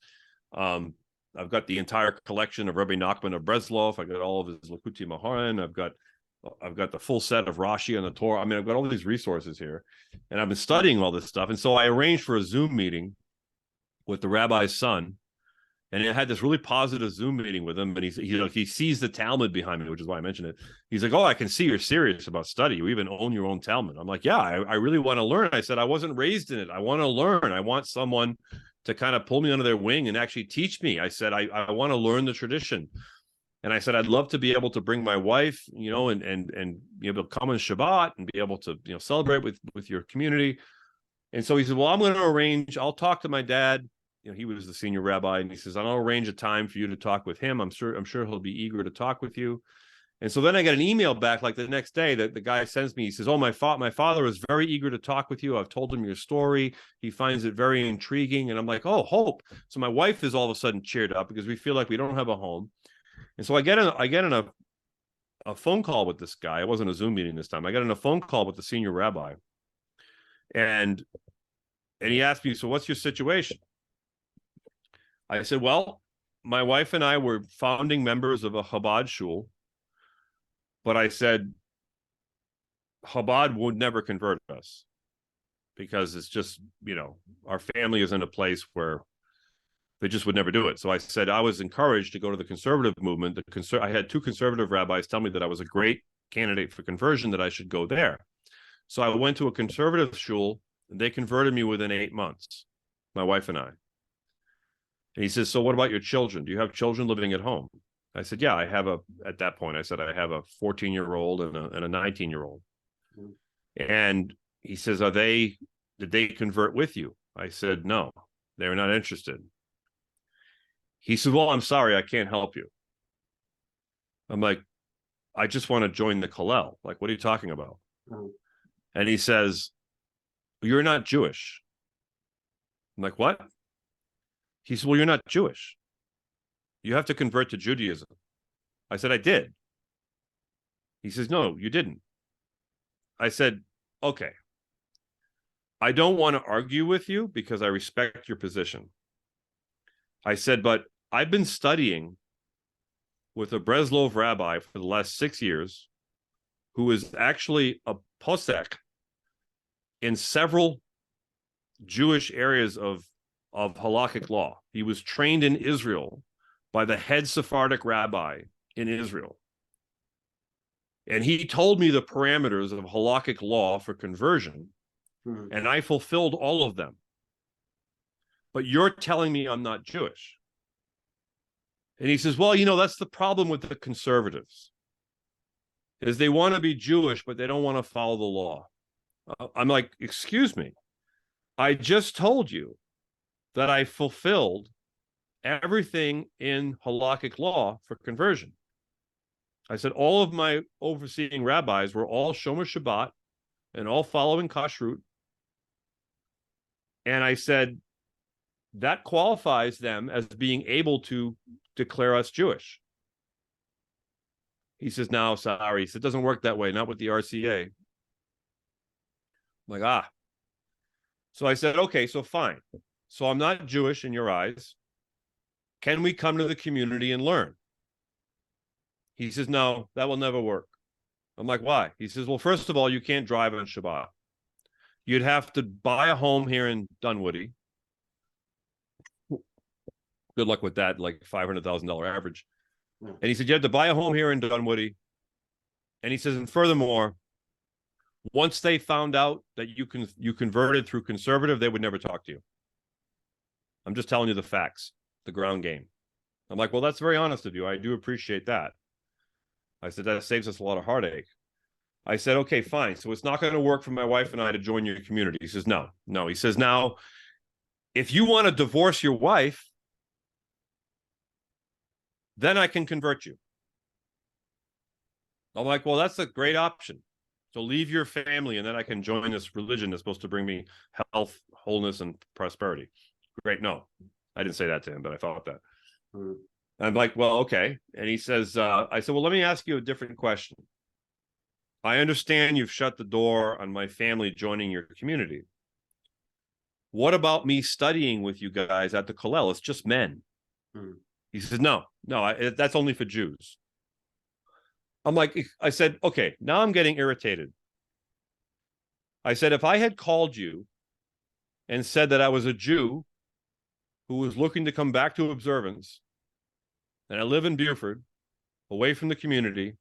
Speaker 2: I've got the entire collection of Rabbi Nachman of Breslov. I got all of his Likutei Moharan. I've got the full set of Rashi and the Torah. I mean, I've got all these resources here, and I've been studying all this stuff. And so I arranged for a Zoom meeting with the rabbi's son. And I had this really positive Zoom meeting with him, and he sees the Talmud behind me, which is why I mentioned it. He's like, oh, I can see you're serious about study. You even own your own Talmud. I'm like, yeah, I really want to learn. I said, I wasn't raised in it. I want to learn. I want someone to kind of pull me under their wing and actually teach me. I said, I want to learn the tradition. And I said, I'd love to be able to bring my wife, and be able to come on Shabbat and be able to, celebrate with your community. And so he said, well, I'll talk to my dad. He was the senior rabbi, and he says, I'll arrange a time for you to talk with him. I'm sure he'll be eager to talk with you. And so then I got an email back like the next day that the guy sends me. He says, oh, my father is very eager to talk with you. I've told him your story. He finds it very intriguing. And I'm like, oh, hope. So my wife is all of a sudden cheered up because we feel like we don't have a home. And so I get in a phone call with this guy. It wasn't a Zoom meeting this time. I got in a phone call with the senior rabbi. And he asked me, so what's your situation? I said, well, my wife and I were founding members of a Chabad shul, but I said, Chabad would never convert us because it's just, our family is in a place where they just would never do it. So I said, I was encouraged to go to the conservative movement. I had two conservative rabbis tell me that I was a great candidate for conversion, that I should go there. So I went to a conservative shul, and they converted me within 8 months, my wife and I. And he says, so what about your children? Do you have children living at home? I said, yeah, at that point, I said, I have a 14-year-old and a 19-year-old. And he says, did they convert with you? I said, no, they're not interested. He said, well, I'm sorry, I can't help you. I'm like, I just want to join the Kollel. Like, what are you talking about? And he says, you're not Jewish. I'm like, what? He said, well, you're not Jewish. You have to convert to Judaism. I said, I did. He says, no, you didn't. I said, okay. I don't want to argue with you because I respect your position. I said, but I've been studying with a Breslov rabbi for the last 6 years who is actually a posek in several Jewish areas of halakhic law. He was trained in Israel by the head Sephardic rabbi in Israel. And he told me the parameters of halakhic law for conversion, and I fulfilled all of them. But you're telling me I'm not Jewish. And he says, well, that's the problem with the conservatives, is they want to be Jewish, but they don't want to follow the law. I'm like, excuse me. I just told you that I fulfilled everything in halakhic law for conversion. I said all of my overseeing rabbis were all Shomer Shabbat and all following kashrut. And I said that qualifies them as being able to declare us Jewish. He says, no, sorry. He said, it doesn't work that way, not with the RCA. I'm like, ah. So I said, okay, so fine. So I'm not Jewish in your eyes. Can we come to the community and learn? He says, no, that will never work. I'm like, why? He says, well, first of all, you can't drive on Shabbat. You'd have to buy a home here in Dunwoody. Good luck with that, like $500,000 average. And he said, you have to buy a home here in Dunwoody. And he says, and furthermore, once they found out that you converted through conservative, they would never talk to you. I'm just telling you the facts, the ground game. I'm like, well, that's very honest of you. I do appreciate that. I said, that saves us a lot of heartache. I said, okay, fine. So it's not going to work for my wife and I to join your community. He says, no. He says, now, if you want to divorce your wife, then I can convert you. I'm like, well, that's a great option. So leave your family and then I can join this religion that's supposed to bring me health, wholeness, and prosperity. Great. No, I didn't say that to him, but I thought that. I'm like, well, okay. And he says, I said, well, let me ask you a different question. I understand you've shut the door on my family joining your community. What about me studying with you guys at the Kollel? It's just men. He says, no, that's only for Jews. I'm like, I said, okay, now I'm getting irritated. I said, if I had called you and said that I was a Jew who was looking to come back to observance, and I live in Beaufort, away from the community,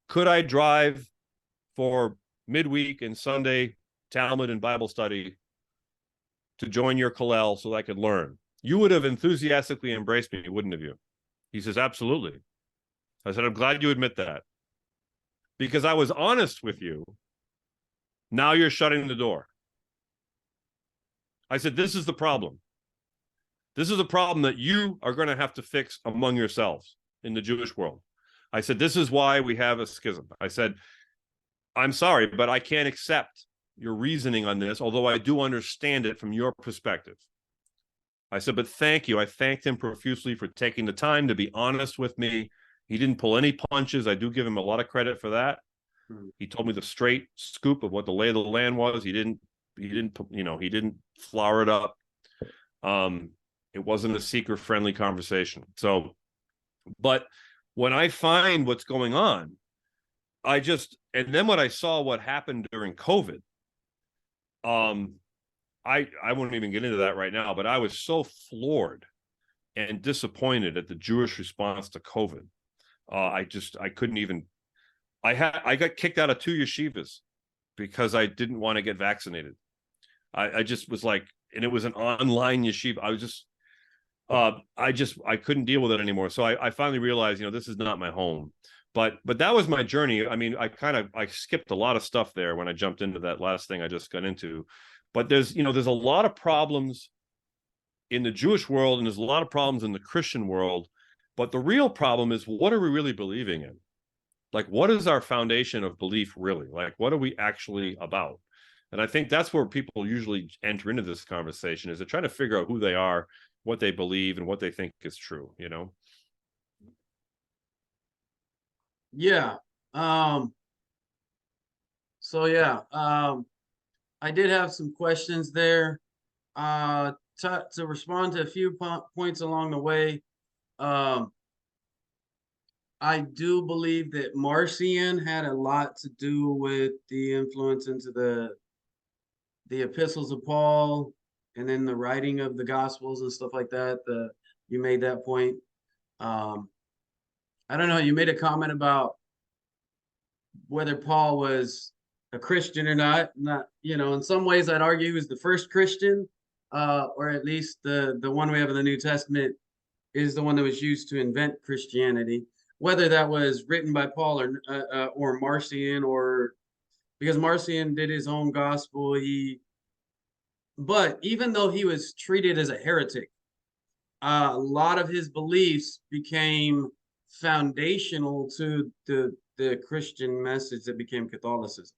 Speaker 2: could I drive for midweek and Sunday Talmud and Bible study to join your Kollel so that I could learn? You would have enthusiastically embraced me, wouldn't have you? He says, absolutely. I said, I'm glad you admit that. Because I was honest with you. Now you're shutting the door. I said, this is the problem. This is a problem that you are going to have to fix among yourselves in the Jewish world. I said, this is why we have a schism. I said, I'm sorry, but I can't accept your reasoning on this, although I do understand it from your perspective. I said, but thank you. I thanked him profusely for taking the time to be honest with me. He didn't pull any punches. I do give him a lot of credit for that. He told me the straight scoop of what the lay of the land was. He didn't flower it up. It wasn't a seeker-friendly conversation. So, but when I find what's going on, and then when I saw what happened during COVID, I won't even get into that right now, but I was so floored and disappointed at the Jewish response to COVID. I couldn't even, I got kicked out of 2 yeshivas because I didn't want to get vaccinated. I just was like, and it was an online yeshiva. I couldn't deal with it anymore. So I finally realized, this is not my home. But that was my journey. I mean, I skipped a lot of stuff there when I jumped into that last thing I just got into. But there's a lot of problems in the Jewish world, and there's a lot of problems in the Christian world. But the real problem is, what are we really believing in? Like, what is our foundation of belief really? Like, what are we actually about? And I think that's where people usually enter into this conversation, is they're trying to figure out who they are, what they believe, and what they think is true,
Speaker 1: Yeah. So yeah, I did have some questions there. To respond to a few points along the way. I do believe that Marcion had a lot to do with the influence into the epistles of Paul, and then the writing of the Gospels and stuff like that. You made that point. I don't know. You made a comment about whether Paul was a Christian or not. Not, in some ways, I'd argue he was the first Christian, or at least the one we have in the New Testament is the one that was used to invent Christianity. Whether that was written by Paul or Marcion, or because Marcion did his own gospel, but even though he was treated as a heretic, a lot of his beliefs became foundational to the Christian message that became Catholicism,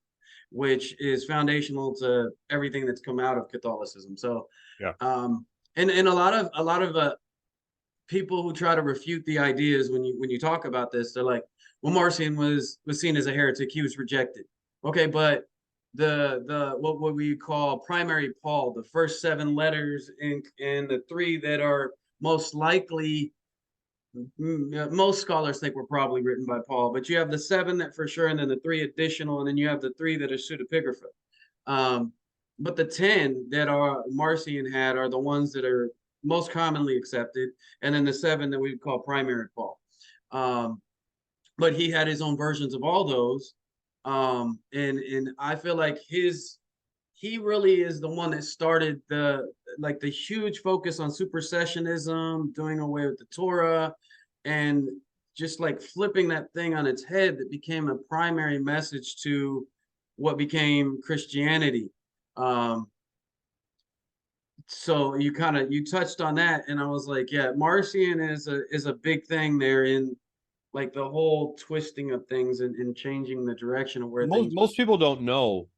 Speaker 1: which is foundational to everything that's come out of Catholicism. So,
Speaker 2: yeah.
Speaker 1: And a lot of people who try to refute the ideas when you talk about this, they're like, well, Marcion was seen as a heretic. He was rejected. Okay, but the what we call primary Paul, the first 7 letters and the 3 that are most likely, most scholars think were probably written by Paul, but you have the 7 that for sure, and then the 3 additional, and then you have the 3 that are pseudepigrapha. But the 10 that are Marcion had are the ones that are most commonly accepted, and then the 7 that we call primary Paul. But he had his own versions of all those, and I feel like he really is the one that started the huge focus on supersessionism, doing away with the Torah, and just like flipping that thing on its head that became a primary message to what became Christianity. So you touched on that, and I was like, yeah, Marcion is a big thing there in like the whole twisting of things and changing the direction of where things
Speaker 2: Most people don't know.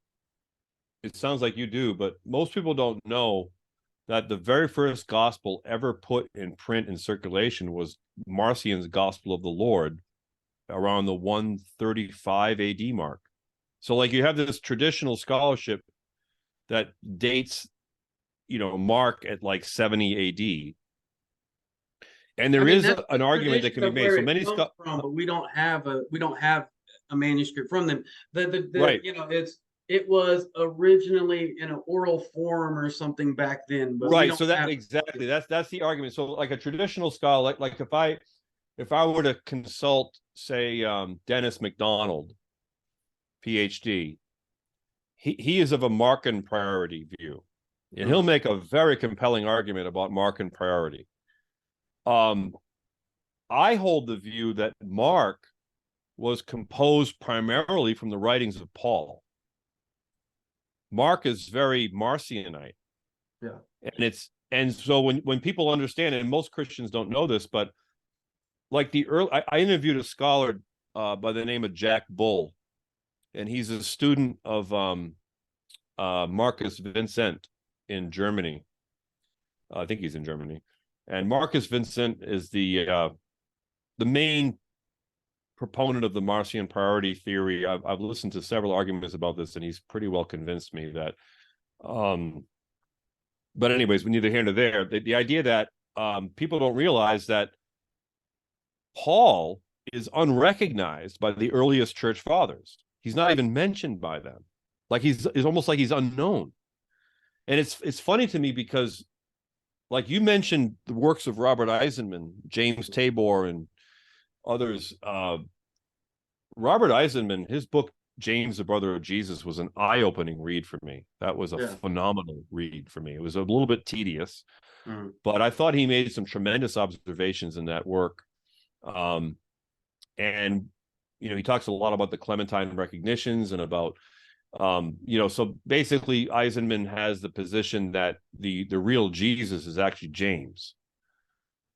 Speaker 2: It sounds like you do, but most people don't know that the very first gospel ever put in print and circulation was Marcion's Gospel of the Lord around the 135 AD mark. So like you have this traditional scholarship that dates, Mark at like 70 AD. And there is an argument that can be made. So many
Speaker 1: from, but we don't have a manuscript from them.
Speaker 2: Right.
Speaker 1: It was originally in an oral form or something back then. But
Speaker 2: right. So that's the argument. So like a traditional scholar, like if I were to consult, say, Dennis MacDonald, PhD, he is of a Markan priority view, and he'll make a very compelling argument about Markan priority. I hold the view that Mark was composed primarily from the writings of Paul. Mark is very Marcionite.
Speaker 1: Yeah.
Speaker 2: And so when people understand it, and most Christians don't know this, but like I interviewed a scholar by the name of Jack Bull, and he's a student of Marcus Vincent in Germany. I think he's in Germany. And Marcus Vincent is the main proponent of the Marcion priority theory. I've listened to several arguments about this, and he's pretty well convinced me that. But anyways, we neither here nor there. The idea that people don't realize that Paul is unrecognized by the earliest church fathers. He's not even mentioned by them. Like he's almost like he's unknown. And it's funny to me because, like you mentioned, the works of Robert Eisenman, James Tabor, and others. Robert Eisenman, his book James, the Brother of Jesus, was an eye-opening read for me. That was a phenomenal read for me. It was a little bit tedious, but I thought he made some tremendous observations in that work. And he talks a lot about the Clementine recognitions and about so basically Eisenman has the position that the real Jesus is actually James,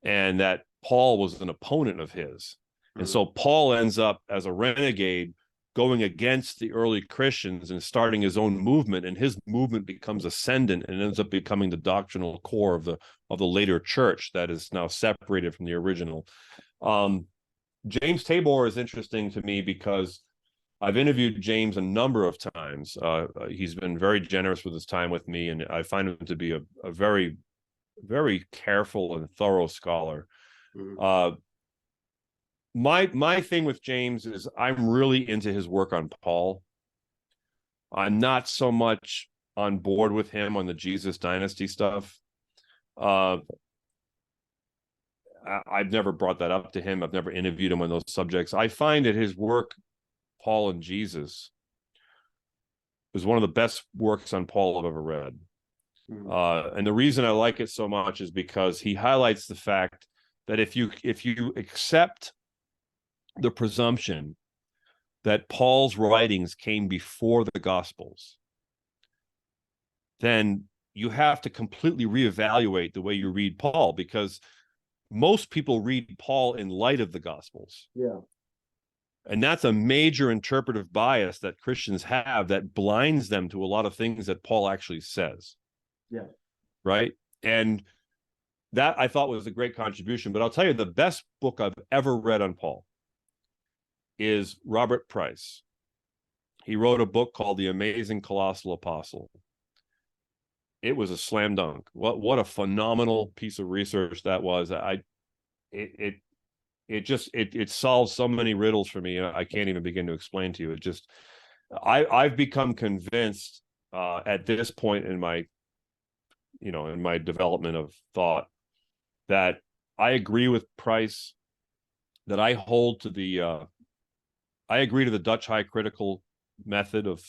Speaker 2: and that Paul was an opponent of his. And so Paul ends up as a renegade going against the early Christians and starting his own movement, and his movement becomes ascendant and ends up becoming the doctrinal core of the later church that is now separated from the original. James Tabor is interesting to me because I've interviewed James a number of times. He's been very generous with his time with me, and I find him to be a very, very careful and thorough scholar. My thing with James is I'm really into his work on Paul. I'm not so much on board with him on the Jesus dynasty stuff. I've never brought that up to him. I've never interviewed him on those subjects. I find that his work, Paul and Jesus, is one of the best works on Paul I've ever read. And the reason I like it so much is because he highlights the fact that if you accept the presumption that Paul's writings came before the Gospels, then you have to completely reevaluate the way you read Paul, because most people read Paul in light of the Gospels.
Speaker 1: Yeah.
Speaker 2: And that's a major interpretive bias that Christians have that blinds them to a lot of things that Paul actually says.
Speaker 1: Yeah.
Speaker 2: Right? And that I thought was a great contribution. But I'll tell you, the best book I've ever read on Paul is Robert Price. He wrote a book called The Amazing Colossal Apostle. It was a slam dunk. What a phenomenal piece of research that was. It solves so many riddles for me. I can't even begin to explain to you. I've become convinced at this point in my development of thought that I agree with Price, that I agree to the Dutch high critical method of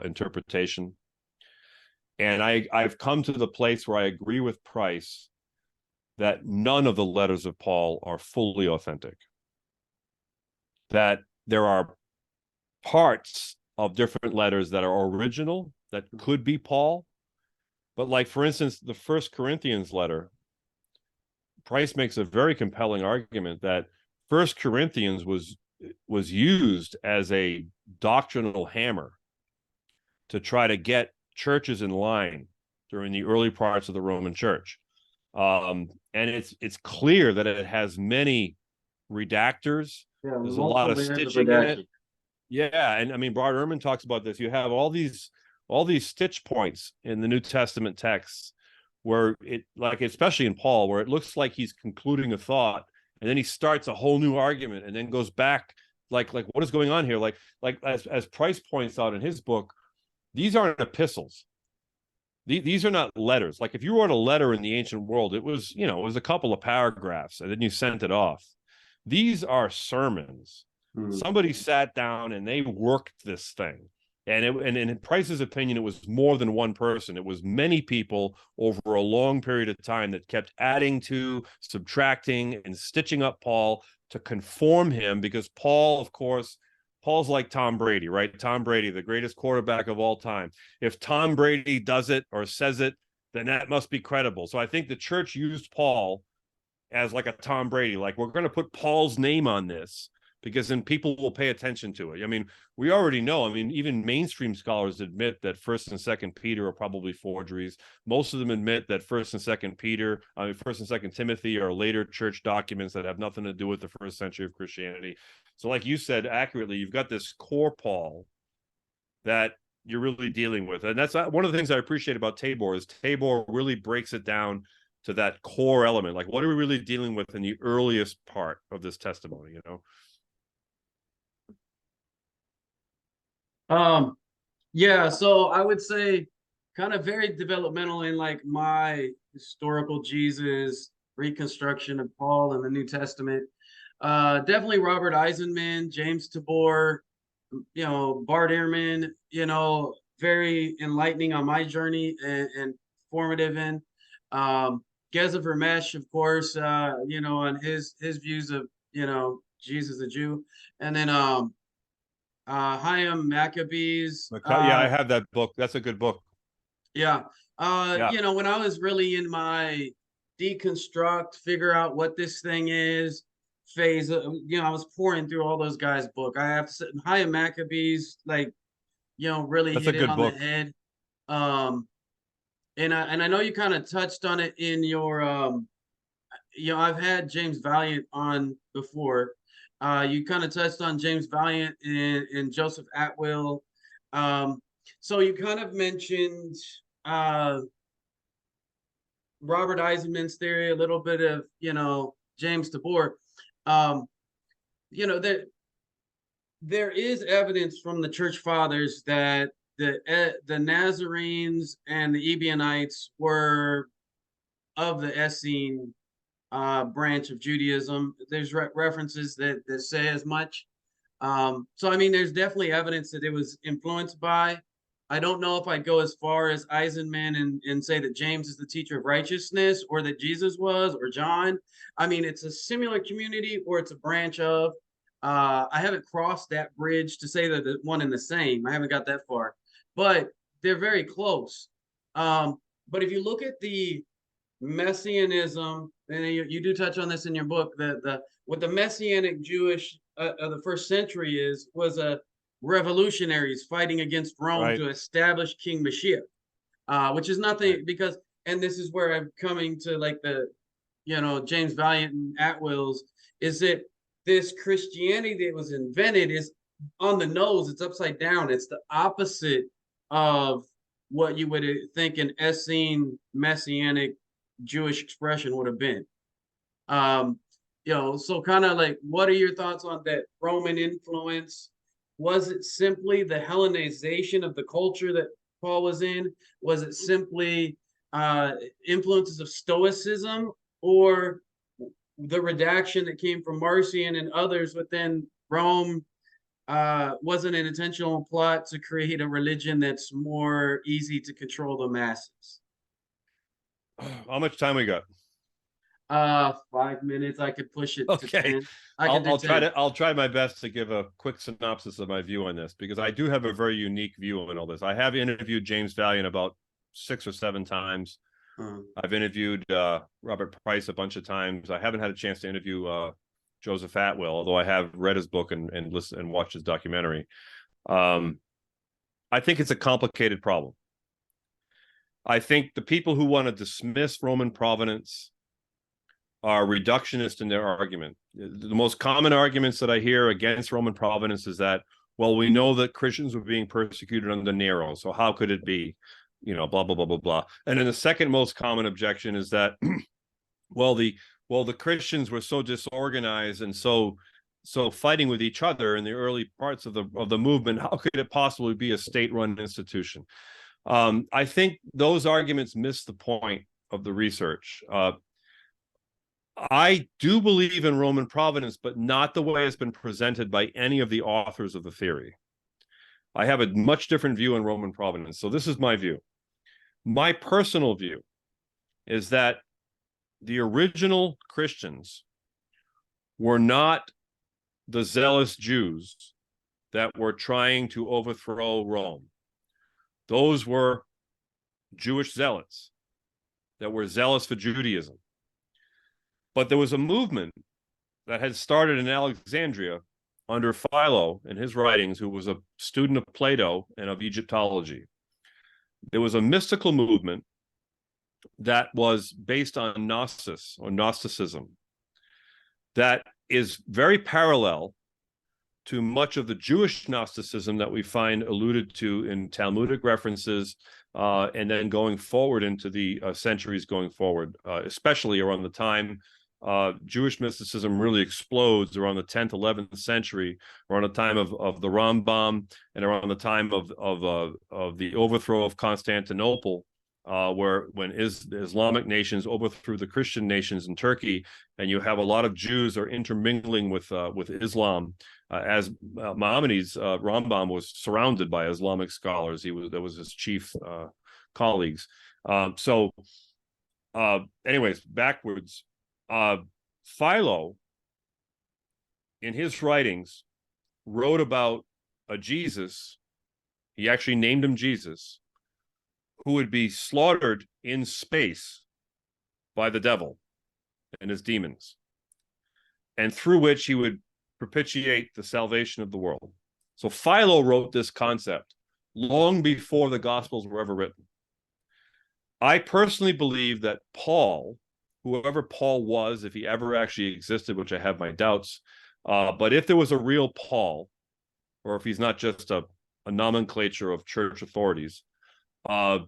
Speaker 2: interpretation. And I've come to the place where I agree with Price that none of the letters of Paul are fully authentic. That there are parts of different letters that are original, that could be Paul. But like, for instance, the First Corinthians letter, Price makes a very compelling argument that First Corinthians was used as a doctrinal hammer to try to get churches in line during the early parts of the Roman Church. And it's clear that it has many redactors.
Speaker 1: Yeah,
Speaker 2: there's a lot of stitching in it. Yeah, and I mean, Bart Ehrman talks about this. You have all these stitch points in the New Testament texts where it, like, especially in Paul, where it looks like he's concluding a thought, and then he starts a whole new argument, and then goes back, like what is going on here? Like as Price points out in his book, these aren't epistles. These are not letters. Like, if you wrote a letter in the ancient world, it was a couple of paragraphs, and then you sent it off. These are sermons. Somebody sat down and they worked this thing. And in Price's opinion, it was more than one person. It was many people over a long period of time that kept adding to, subtracting, and stitching up Paul to conform him, because Paul, of course, Paul's like Tom Brady, right? Tom Brady, the greatest quarterback of all time. If Tom Brady does it or says it, then that must be credible. So I think the church used Paul as like a Tom Brady, like, we're going to put Paul's name on this because then people will pay attention to it. I mean, we already know. I mean, even mainstream scholars admit that First and Second Peter are probably forgeries. Most of them admit that First and Second Timothy are later church documents that have nothing to do with the first century of Christianity. So, like you said accurately, you've got this core Paul that you're really dealing with, and that's one of the things I appreciate about Tabor is Tabor really breaks it down to that core element. Like, what are we really dealing with in the earliest part of this testimony?
Speaker 1: Yeah, so I would say kind of very developmental in like my historical Jesus reconstruction of Paul in the New Testament. Definitely Robert Eisenman, James Tabor, Bart Ehrman, very enlightening on my journey and formative in. Geza Vermesh, of course, on his views of, Jesus the Jew. And then Chaim Maccabees.
Speaker 2: Yeah, I have that book. That's a good book.
Speaker 1: Yeah. When I was really in my deconstruct, figure out what this thing is phase, I was pouring through all those guys' book. I have to say, Chaim Maccabees, like, really
Speaker 2: That's
Speaker 1: hit
Speaker 2: a
Speaker 1: it
Speaker 2: good
Speaker 1: on
Speaker 2: book.
Speaker 1: the head. And I know you kind of touched on it in your, I've had James Valiant on before. You kind of touched on James Valiant and Joseph Atwill. So you kind of mentioned Robert Eisenman's theory, a little bit of, James Tabor. That there is evidence from the church fathers that the Nazarenes and the Ebionites were of the Essene branch of Judaism. There's references that say as much. So, I mean, there's definitely evidence that it was influenced by. I don't know if I'd go as far as Eisenman and say that James is the teacher of righteousness, or that Jesus was, or John. I mean, it's a similar community, or it's a branch of. I haven't crossed that bridge to say that the one and the same. I haven't got that far, but they're very close. But if you look at the Messianism, and you do touch on this in your book, what the Messianic Jewish of the first century was a revolutionaries fighting against Rome to establish King Mashiach, which is nothing because, and this is where I'm coming to like the, James Valiant and Atwill's, is that this Christianity that was invented is on the nose. It's upside down. It's the opposite of what you would think an Essene Messianic Jewish expression would have been. So kind of like, what are your thoughts on that Roman influence? Was it simply the Hellenization of the culture that Paul was in? Was it simply influences of Stoicism, or the redaction that came from Marcion and others within Rome wasn't an intentional plot to create a religion that's more easy to control the masses?
Speaker 2: How much time we got?
Speaker 1: 5 minutes. I could push it to
Speaker 2: Okay.
Speaker 1: 10.
Speaker 2: I'll try my best to give a quick synopsis of my view on this, because I do have a very unique view on all this. I have interviewed James Valiant about 6 or 7 times. I've interviewed Robert Price a bunch of times. I haven't had a chance to interview Joseph Atwill, although I have read his book and listened and watched his documentary. I think it's a complicated problem. I think the people who want to dismiss Roman providence are reductionist in their argument. The most common arguments that I hear against Roman providence is that, well, we know that Christians were being persecuted under Nero, so how could it be? Blah, blah, blah, blah, blah. And then the second most common objection is that, the Christians were so disorganized and so fighting with each other in the early parts of the movement, how could it possibly be a state-run institution? I think those arguments miss the point of the research. I do believe in Roman providence, but not the way it's been presented by any of the authors of the theory. I have a much different view on Roman providence. So this is my view. My personal view is that the original Christians were not the zealous Jews that were trying to overthrow Rome. Those were Jewish zealots that were zealous for Judaism. But there was a movement that had started in Alexandria under Philo in his writings, who was a student of Plato and of Egyptology. There was a mystical movement that was based on Gnosis or Gnosticism that is very parallel to much of the Jewish Gnosticism that we find alluded to in Talmudic references, and then going forward into the centuries going forward, especially around the time Jewish mysticism really explodes around the 10th, 11th century, around the time of the Rambam, and around the time of the overthrow of Constantinople, when the Islamic nations overthrew the Christian nations in Turkey, and you have a lot of Jews are intermingling with Islam, as Maimonides, Rambam was surrounded by Islamic scholars. That was his chief colleagues. Anyways, backwards. Philo, in his writings, wrote about a Jesus. He actually named him Jesus, who would be slaughtered in space by the devil and his demons, and through which he would propitiate the salvation of the world. So Philo wrote this concept long before the Gospels were ever written. I personally believe that Paul, whoever Paul was, if he ever actually existed, which I have my doubts, but if there was a real Paul, or if he's not just a nomenclature of church authorities, I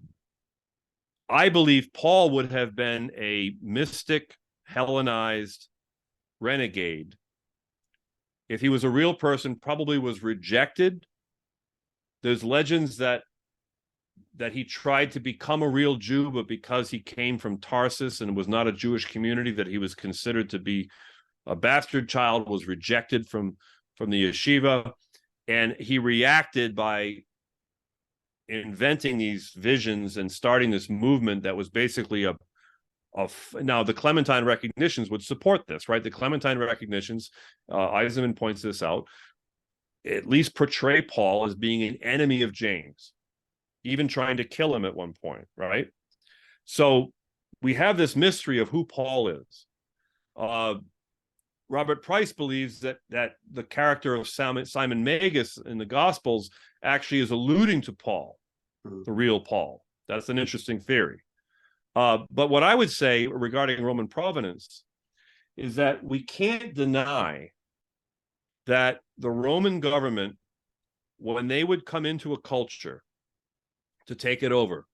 Speaker 2: believe Paul would have been a mystic, Hellenized renegade. If he was a real person, probably was rejected. There's legends that he tried to become a real Jew, but because he came from Tarsus and was not a Jewish community, that he was considered to be a bastard child, was rejected from the yeshiva, and he reacted by inventing these visions and starting this movement that was basically now the Clementine recognitions would support this, right? The Clementine recognitions, Eisenman points this out, at least portray Paul as being an enemy of James, even trying to kill him at one point, right? So we have this mystery of who Paul is. Robert Price believes that the character of Simon Magus in the Gospels actually is alluding to Paul, the real Paul. That's an interesting theory. But what I would say regarding Roman provenance is that we can't deny that the Roman government, when they would come into a culture to take it over,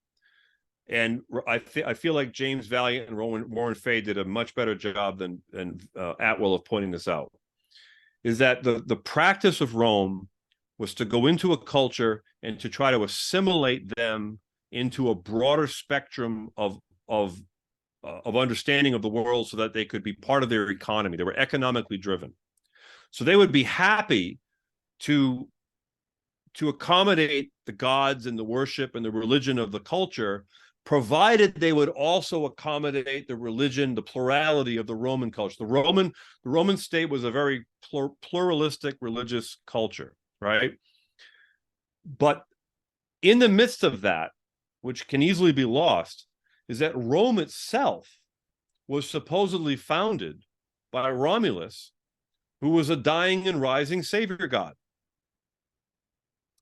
Speaker 2: and I feel like James Valiant and Warren Fay did a much better job than Atwill of pointing this out, is that the practice of Rome was to go into a culture and to try to assimilate them into a broader spectrum of understanding of the world, so that they could be part of their economy. They were economically driven, so they would be happy to accommodate the gods and the worship and the religion of the culture, provided they would also accommodate the religion, the plurality of the Roman culture. The Roman state was a very pluralistic religious culture, right? But in the midst of that, which can easily be lost, is that Rome itself was supposedly founded by Romulus, who was a dying and rising savior god.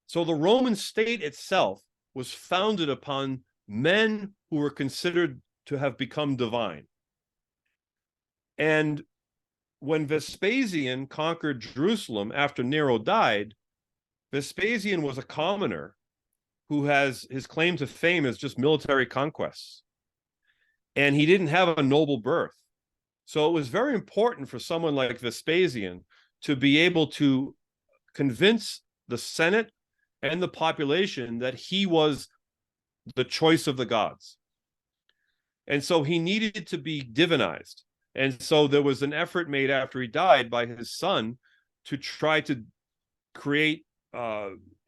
Speaker 2: So the Roman state itself was founded upon men who were considered to have become divine. And when Vespasian conquered Jerusalem after Nero died, Vespasian was a commoner who has his claim to fame as just military conquests. And he didn't have a noble birth. So it was very important for someone like Vespasian to be able to convince the Senate and the population that he was the choice of the gods. And so he needed to be divinized. And so there was an effort made after he died by his son to try to create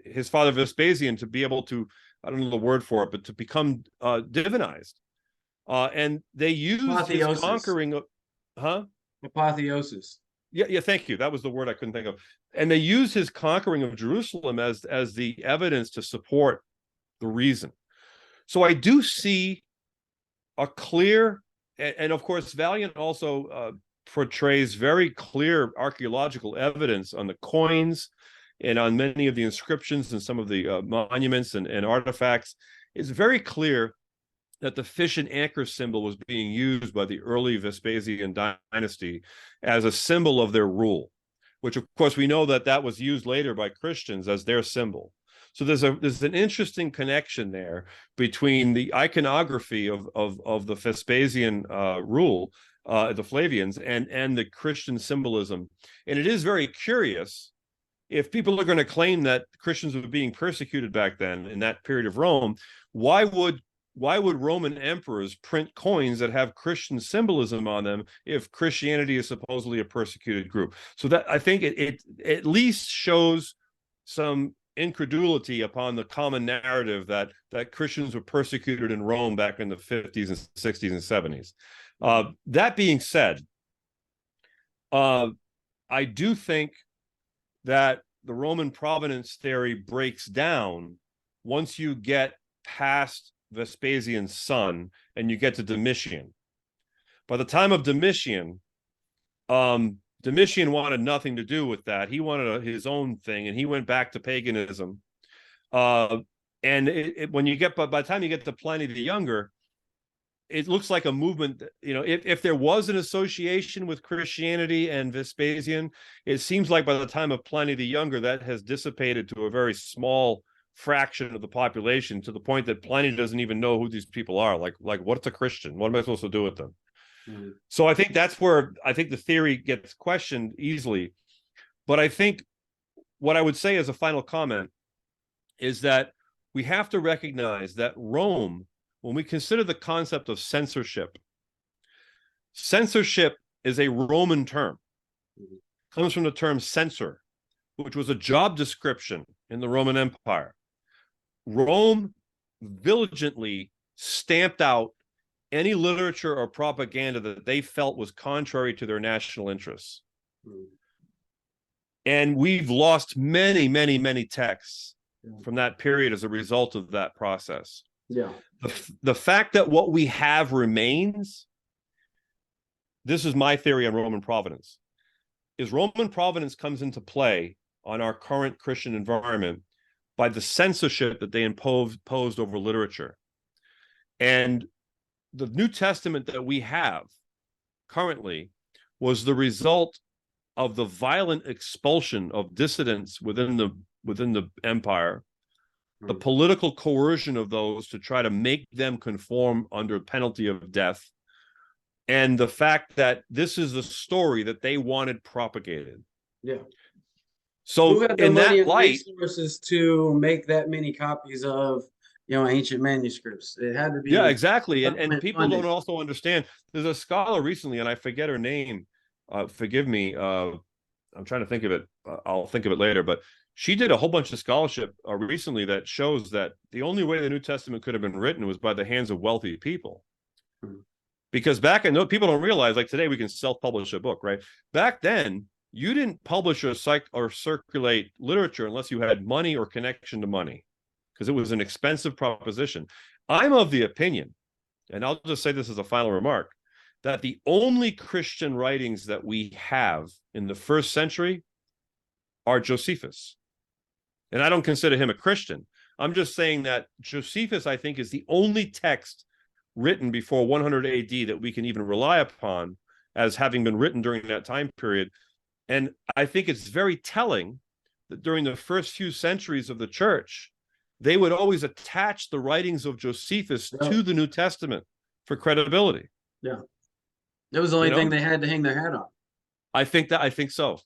Speaker 2: his father Vespasian to be able to, I don't know the word for it, but to become divinized. And they used his conquering of,
Speaker 1: Apotheosis.
Speaker 2: Yeah, thank you. That was the word I couldn't think of. And they used his conquering of Jerusalem as the evidence to support the reason. So I do see a clear, and of course, Valiant also portrays very clear archaeological evidence on the coins and on many of the inscriptions and some of the monuments and artifacts. It's very clear that the fish and anchor symbol was being used by the early Vespasian dynasty as a symbol of their rule, which of course we know that was used later by Christians as their symbol. So there's an interesting connection there between the iconography of the Vespasian rule, the Flavians, and the Christian symbolism. And it is very curious, if people are going to claim that Christians were being persecuted back then in that period of Rome, why would Roman emperors print coins that have Christian symbolism on them if Christianity is supposedly a persecuted group? So that, I think it at least shows some incredulity upon the common narrative that Christians were persecuted in Rome back in the 50s and 60s and 70s. That being said, I do think that the Roman provenance theory breaks down once you get past Vespasian's son and you get to Domitian. By the time of Domitian, Domitian wanted nothing to do with that. He wanted his own thing, and he went back to paganism. And when you get, by the time you get to Pliny the Younger, it looks like a movement. You know, if there was an association with Christianity and Vespasian, it seems like by the time of Pliny the Younger, that has dissipated to a very small fraction of the population, to the point that Pliny doesn't even know who these people are. Like what's a Christian? What am I supposed to do with them? Mm-hmm. So I think that's where I think the theory gets questioned easily. But I think what I would say as a final comment is that we have to recognize that Rome, when we consider the concept of censorship is a Roman term. Mm-hmm. It comes from the term censor, which was a job description in the Roman Empire. Rome diligently stamped out any literature or propaganda that they felt was contrary to their national interests. Mm. And we've lost many, many, many texts from that period as a result of that process. Yeah. The fact that what we have remains, this is my theory on Roman providence, is Roman providence comes into play on our current Christian environment by the censorship that they imposed over literature. And the New Testament that we have currently was the result of the violent expulsion of dissidents within the empire, the political coercion of those to try to make them conform under penalty of death, and the fact that this is the story that they wanted propagated.
Speaker 1: Yeah.
Speaker 2: So
Speaker 1: who had the
Speaker 2: in
Speaker 1: money
Speaker 2: that
Speaker 1: and
Speaker 2: light,
Speaker 1: resources to make that many copies of, ancient manuscripts? It had to be.
Speaker 2: yeah, exactly. And people
Speaker 1: funded.
Speaker 2: don't also understand. There's a scholar recently, and I forget her name. Forgive me. I'm trying to think of it. I'll think of it later. But she did a whole bunch of scholarship recently that shows that the only way the New Testament could have been written was by the hands of wealthy people.
Speaker 1: Hmm.
Speaker 2: Because back then, people don't realize, like today, we can self-publish a book, right? Back then, you didn't publish or circulate literature unless you had money or connection to money, because it was an expensive proposition. I'm of the opinion, and I'll just say this as a final remark, that the only Christian writings that we have in the first century are Josephus. And I don't consider him a Christian. I'm just saying that Josephus, I think, is the only text written before 100 AD that we can even rely upon as having been written during that time period. And I think it's very telling that during the first few centuries of the church, they would always attach the writings of Josephus to the New Testament for credibility.
Speaker 1: Yeah. It was the only thing they had to hang their hat on.
Speaker 2: I think so.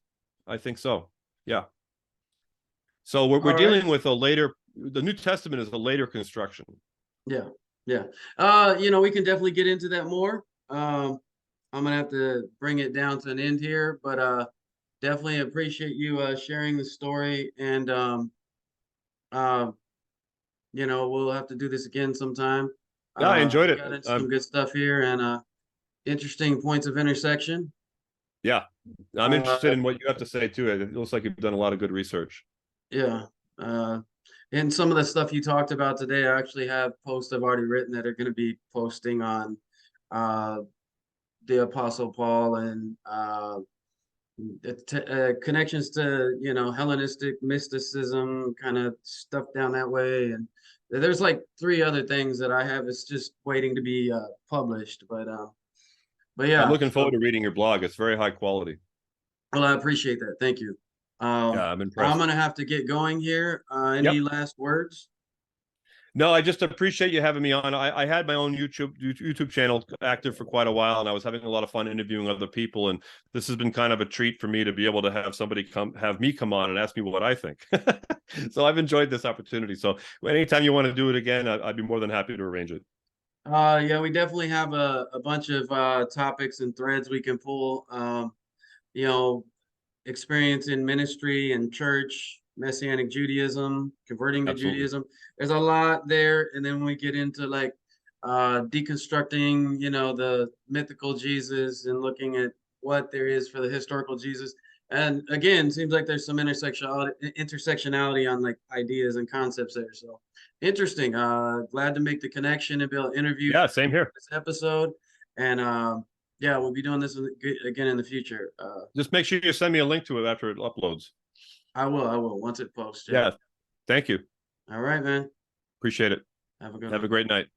Speaker 2: Yeah. So we're dealing with the New Testament is a later construction.
Speaker 1: Yeah. Yeah. We can definitely get into that more. I'm gonna have to bring it down to an end here, but definitely appreciate you sharing the story, and we'll have to do this again sometime.
Speaker 2: Yeah, I enjoyed it.
Speaker 1: Got into some good stuff here, and interesting points of intersection.
Speaker 2: Yeah, I'm interested in what you have to say too. It looks like you've done a lot of good research.
Speaker 1: Yeah. And some of the stuff you talked about today, I actually have posts I've already written that are going to be posting on the Apostle Paul and connections to Hellenistic mysticism, kind of stuff down that way. And there's like 3 other things that I have. It's just waiting to be published. But yeah,
Speaker 2: I'm looking forward to reading your blog. It's very high quality.
Speaker 1: Well, I appreciate that. Thank you.
Speaker 2: Yeah, I'm impressed.
Speaker 1: I'm gonna have to get going here. Any last words?
Speaker 2: No, I just appreciate you having me on. I had my own YouTube channel active for quite a while, and I was having a lot of fun interviewing other people. And this has been kind of a treat for me to be able to have somebody come on and ask me what I think. So I've enjoyed this opportunity. So anytime you want to do it again, I'd be more than happy to arrange it.
Speaker 1: Yeah, we definitely have a bunch of topics and threads we can pull. Experience in ministry and church, Messianic Judaism, converting to Judaism. There's a lot there. And then when we get into like deconstructing, the mythical Jesus and looking at what there is for the historical Jesus. And again, seems like there's some intersectionality on like ideas and concepts there. So interesting. Glad to make the connection and be able to interview.
Speaker 2: Yeah, same here.
Speaker 1: This episode. And yeah, we'll be doing this again in the future.
Speaker 2: Just make sure you send me a link to it after it uploads.
Speaker 1: I will once it posts.
Speaker 2: Yeah. Thank you.
Speaker 1: All right, man.
Speaker 2: Appreciate it.
Speaker 1: Have a good
Speaker 2: Have a great night.